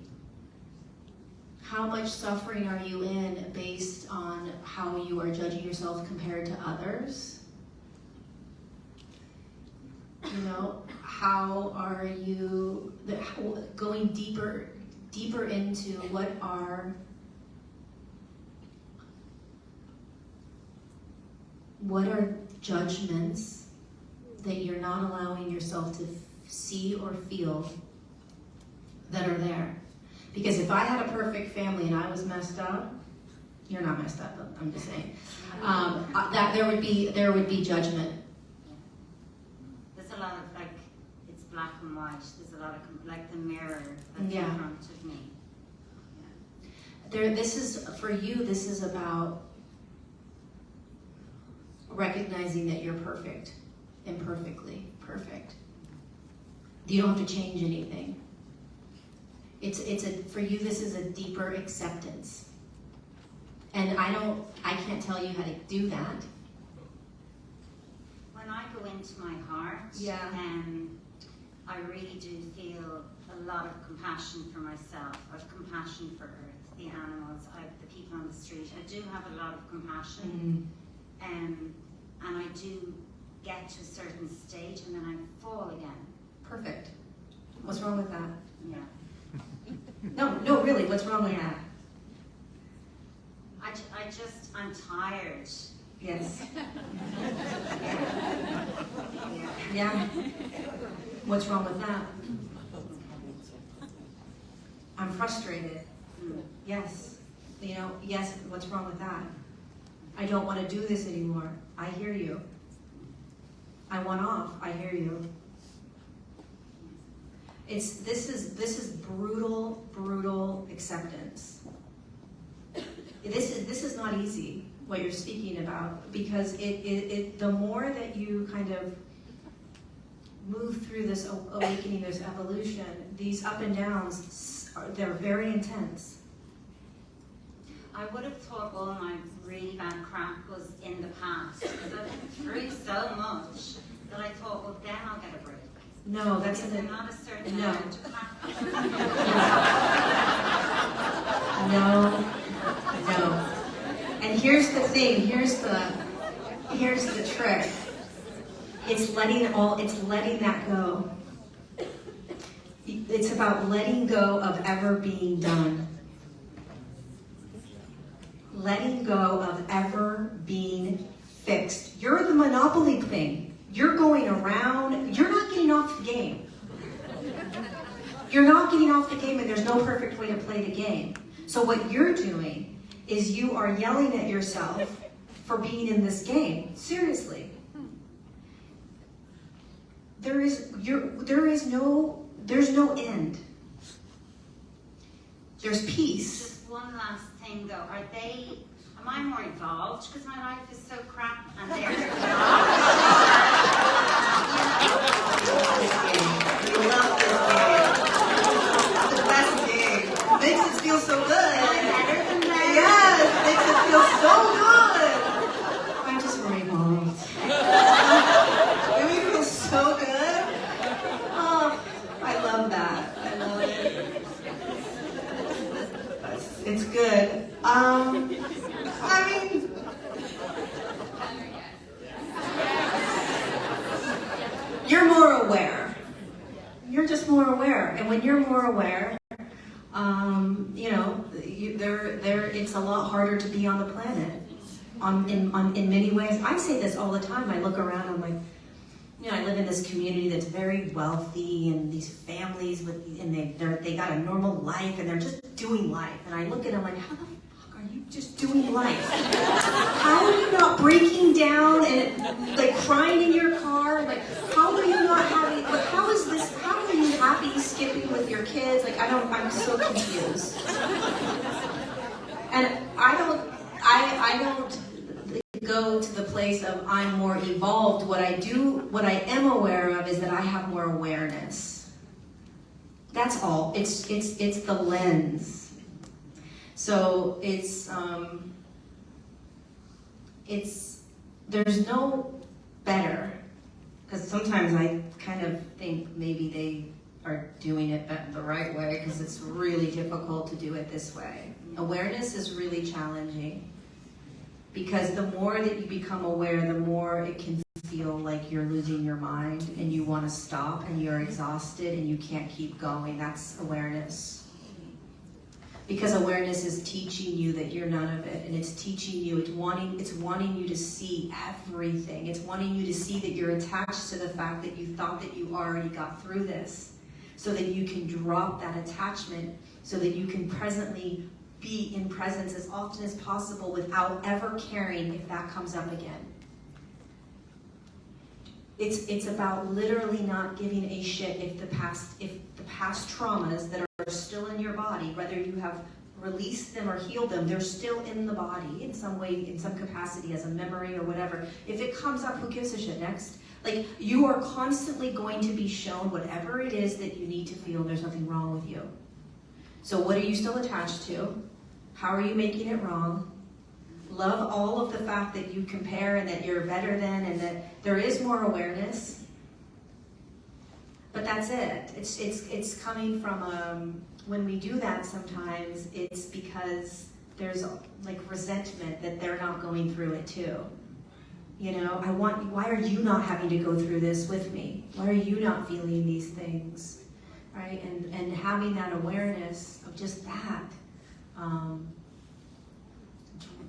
How much suffering are you in based on how you are judging yourself compared to others? How are you going deeper into what are judgments that you're not allowing yourself to see or feel that are there? Because if I had a perfect family and I was messed up, you're not messed up, I'm just saying, that there would be judgment. There's a lot of, it's black and white. There's a lot of, the mirror that's in front of me. Yeah. This is about recognizing that you're perfect, imperfectly perfect. You don't have to change anything. For you, this is a deeper acceptance. And I can't tell you how to do that. When I go into my heart, I really do feel a lot of compassion for myself. I have compassion for Earth, the animals, the people on the street. I do have a lot of compassion. And I do get to a certain stage and then I fall again. Perfect. What's wrong with that? Yeah. No, really, what's wrong with that? I'm tired. Yes. Yeah. Yeah. What's wrong with that? I'm frustrated. Yes. You know, yes, what's wrong with that? I don't want to do this anymore. I hear you. I want off. I hear you. This is brutal acceptance. This is not easy, what you're speaking about, because the more that you kind of move through this awakening, this evolution, these up and downs, they're very intense. I would have thought all my really bad crap was in the past, because I've been through so much that I thought, well, then I'll get a break. No, that's Because I'm not a certain no. amount of crap. No. And here's the thing, here's the trick. It's letting that go. It's about letting go of ever being done. Letting go of ever being fixed. You're the Monopoly thing. You're going around, you're not getting off the game. You're not getting off the game, and there's no perfect way to play the game. So what you're doing is you are yelling at yourself for being in this game. Seriously. There's no end. There's peace. Just one last thing though, am I more evolved because my life is so crap and they're We love this game. It's the best game. Makes us feel so good. better than that? Yes, makes us feel so good. I'm just more evolved. Do we feel so good? Oh, I love that. I love it. It's good. I mean, you're more aware. You're just more aware, and when you're more aware, it's a lot harder to be on the planet. In many ways, I say this all the time. I look around, I'm like, I live in this community that's very wealthy, and these families they got a normal life, and they're just doing life. And I look at them like, how the fuck are you just doing life? How are you not breaking down and like crying in your car? Like, how are you not having? Like, how is this? How are you happy skipping with your kids? Like, I'm so confused. And I don't go to the place of I'm more evolved. What I am aware of is that I have more awareness. That's all. It's the lens. So there's no better, because sometimes I kind of think maybe they are doing it the right way, because it's really difficult to do it this way. Awareness is really challenging, because the more that you become aware, the more it can feel like you're losing your mind and you want to stop and you're exhausted and you can't keep going. That's awareness. Because awareness is teaching you that you're none of it, and it's teaching you, it's wanting you to see everything. It's wanting you to see that you're attached to the fact that you thought that you already got through this, so that you can drop that attachment, so that you can presently be in presence as often as possible without ever caring if that comes up again. It's about literally not giving a shit if the past traumas that are still in your body, whether you have released them or healed them, they're still in the body in some way, in some capacity, as a memory or whatever. If it comes up, who gives a shit? Next. Like, you are constantly going to be shown whatever it is that you need to feel. There's nothing wrong with you. So what are you still attached to? How are you making it wrong? Love all of the fact that you compare and that you're better than, and that there is more awareness. But that's it. It's coming from, when we do that sometimes, it's because there's like resentment that they're not going through it too. Why are you not having to go through this with me? Why are you not feeling these things? right? And having that awareness of just that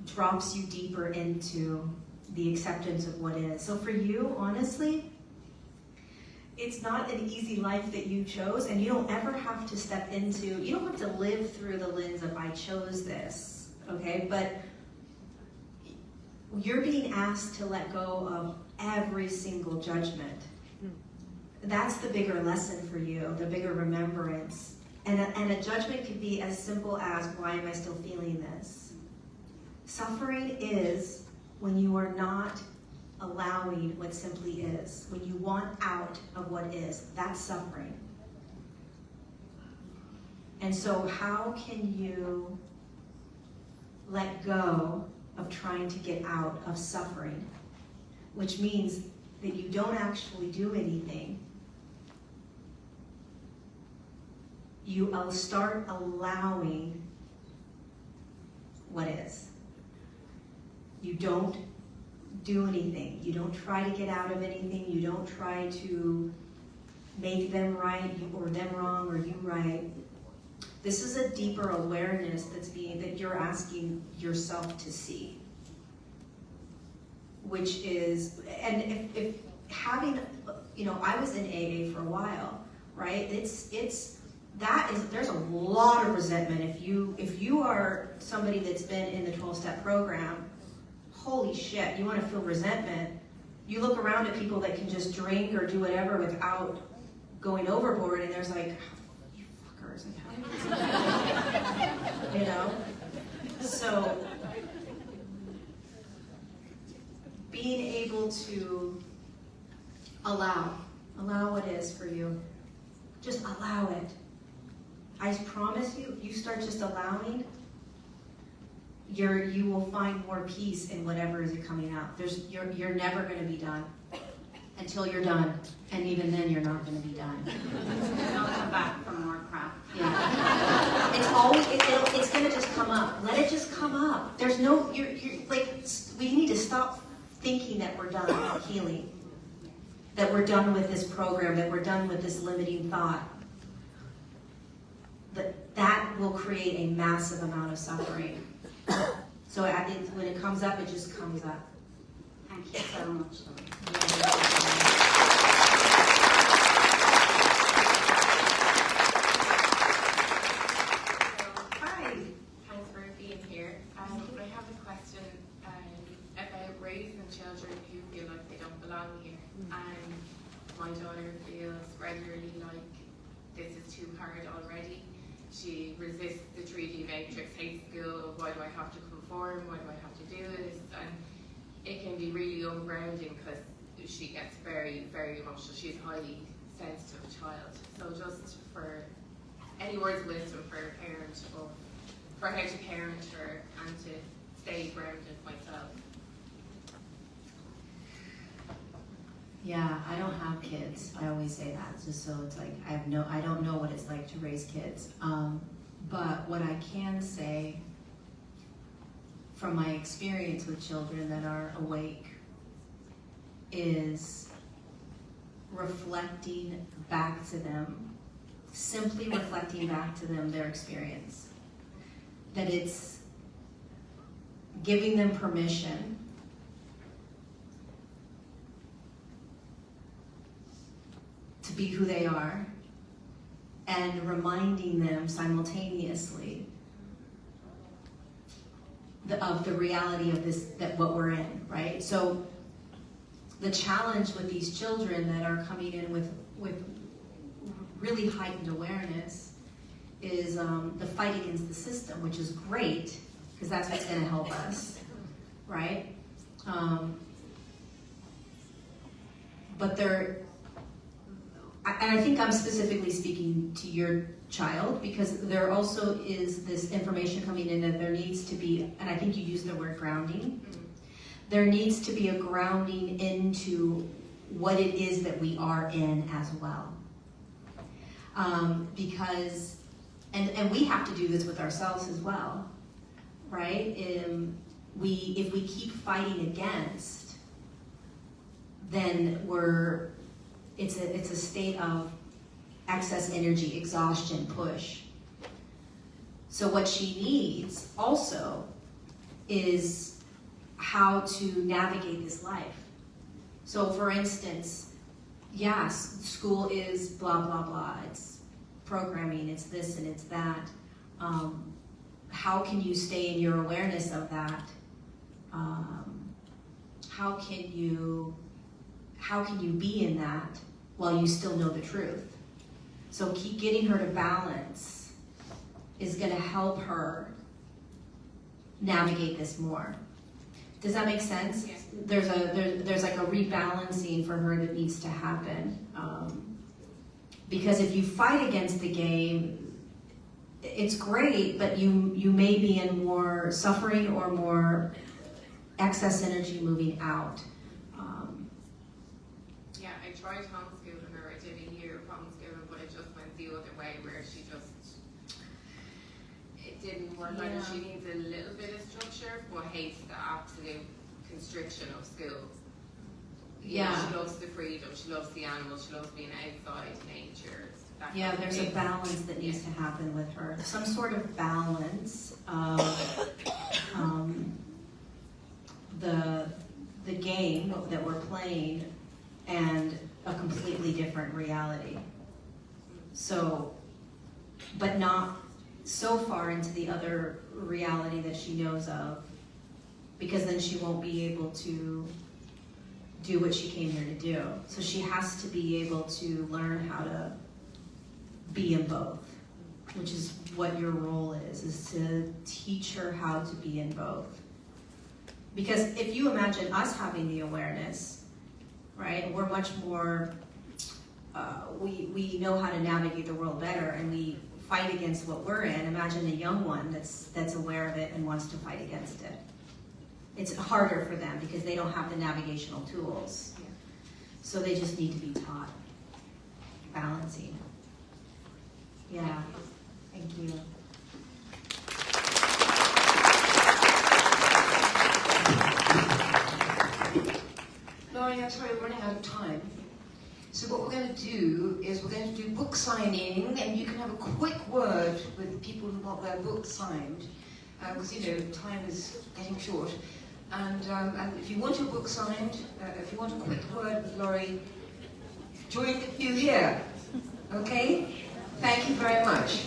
drops you deeper into the acceptance of what is. So for you, honestly, it's not an easy life that you chose, and you don't ever have to step into, you don't have to live through the lens of I chose this, okay? But you're being asked to let go of every single judgment. That's the bigger lesson for you, the bigger remembrance. And a judgment could be as simple as, why am I still feeling this? Suffering is when you are not allowing what simply is. When you want out of what is, that's suffering. And so how can you let go of trying to get out of suffering? Which means that you don't actually do anything. You'll start allowing what is. You don't do anything. You don't try to get out of anything. You don't try to make them right or them wrong or you right. This is a deeper awareness that you're asking yourself to see. Which is, and if having, I was in AA for a while, right? There's a lot of resentment. If you are somebody that's been in the 12-step program, holy shit, you want to feel resentment. You look around at people that can just drink or do whatever without going overboard, and there's like, you fuckers, So being able to allow what is for you. Just allow it. I promise you, if you start just allowing, you will find more peace in whatever is coming out. You're never going to be done until you're done, and even then you're not going to be done. Don't come back for more crap. Yeah, it's going to just come up. Let it just come up. There's no we need to stop thinking that we're done healing, that we're done with this program, that we're done with this limiting thought. That will create a massive amount of suffering. So when it comes up, it just comes up. Thank you so much, Lorie. Hi. Thanks for being here. I have a question about raising children who feel like they don't belong here. And my daughter feels regularly like this is too hard already. She resists the 3D matrix, hates school. Why do I have to conform? Why do I have to do this? And it can be really ungrounding because she gets very, very emotional. She's a highly sensitive child. So just for any words of wisdom for a parent, or for how to parent her and to stay grounded myself. Yeah, I don't have kids. I always say that, just so it's like I don't know what it's like to raise kids. But what I can say from my experience with children that are awake is reflecting back to them, simply reflecting back to them their experience. That it's giving them permission to be who they are, and reminding them simultaneously of the reality of what we're in, right? So the challenge with these children that are coming in with really heightened awareness is the fight against the system, which is great, because that's what's going to help us, right? But and I think I'm specifically speaking to your child, because there also is this information coming in that there needs to be, and I think you used the word grounding, there needs to be a grounding into what it is that we are in as well. Because, and we have to do this with ourselves as well, right? If we keep fighting against, then it's a state of excess energy, exhaustion, push. So what she needs also is how to navigate this life. So for instance, yes, school is blah, blah, blah. It's programming, it's this and it's that. How can you stay in your awareness of that? How can you be in that while you still know the truth? So keep getting her to balance is going to help her navigate this more. Does that make sense? Yes. There's like a rebalancing for her that needs to happen. Because if you fight against the game, it's great, but you may be in more suffering or more excess energy moving out. Yeah, I tried homeschooling her. I did a year of homeschooling, but it just went the other way, where it didn't work out. Yeah. She needs a little bit of structure, but hates the absolute constriction of school. You know, Yeah. she loves the freedom, she loves the animals, she loves being outside, nature. that Yeah, kind of there's a thing. balance that needs to happen with her. Some sort of balance of the game that we're playing and a completely different reality. So, but not so far into the other reality that she knows of, because then she won't be able to do what she came here to do. So she has to be able to learn how to be in both, which is what your role is to teach her how to be in both. Because if you imagine us having the awareness, right, we're much more, we know how to navigate the world better, and we fight against what we're in. Imagine a young one that's aware of it and wants to fight against it. It's harder for them because they don't have the navigational tools. Yeah. So they just need to be taught balancing. Yeah, thank you. Lorie, I'm sorry, we're running out of time. So what we're going to do is we're going to do book signing, and you can have a quick word with people who want their book signed, because you know time is getting short. And if you want your book signed, if you want a quick word with Lorie, join the queue here. Okay? Thank you very much.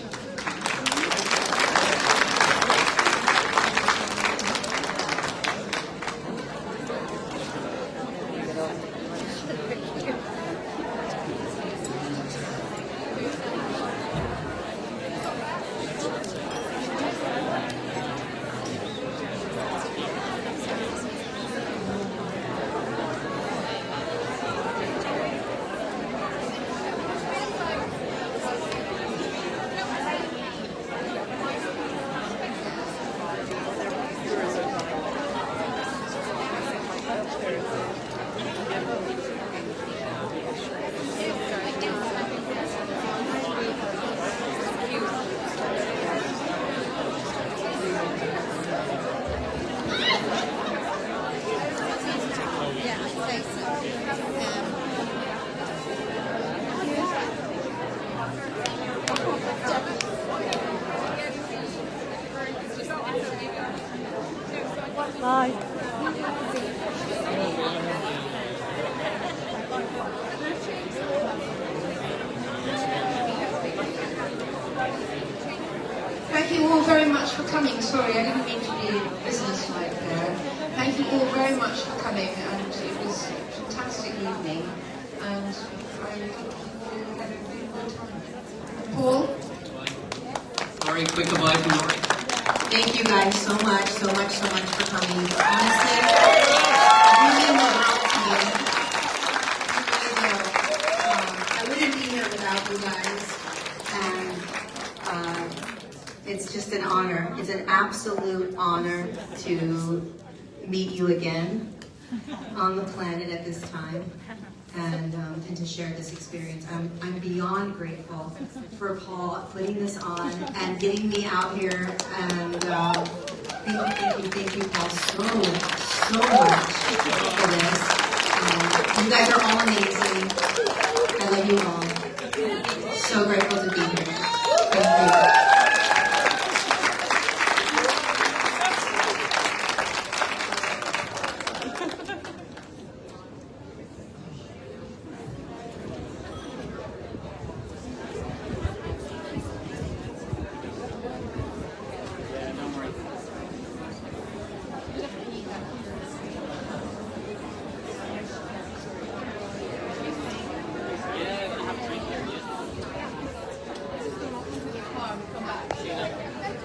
Bye. Thank you all very much for coming. Sorry, I didn't mean to be business-like there. Thank you all very much for coming, and it was a fantastic evening, and I hope you had a really good time. Paul? Lorie, quick goodbye from Lorie. Thank you guys so much for coming. Honestly, really meant to me. Really will. I wouldn't be here without you guys, and it's just an honor. It's an absolute honor to meet you again on the planet at this time, and to share this experience. I'm beyond grateful for Paul putting this on and getting me out here, and thank you Paul so much for this. You guys are all amazing. I love you all. So grateful to be here.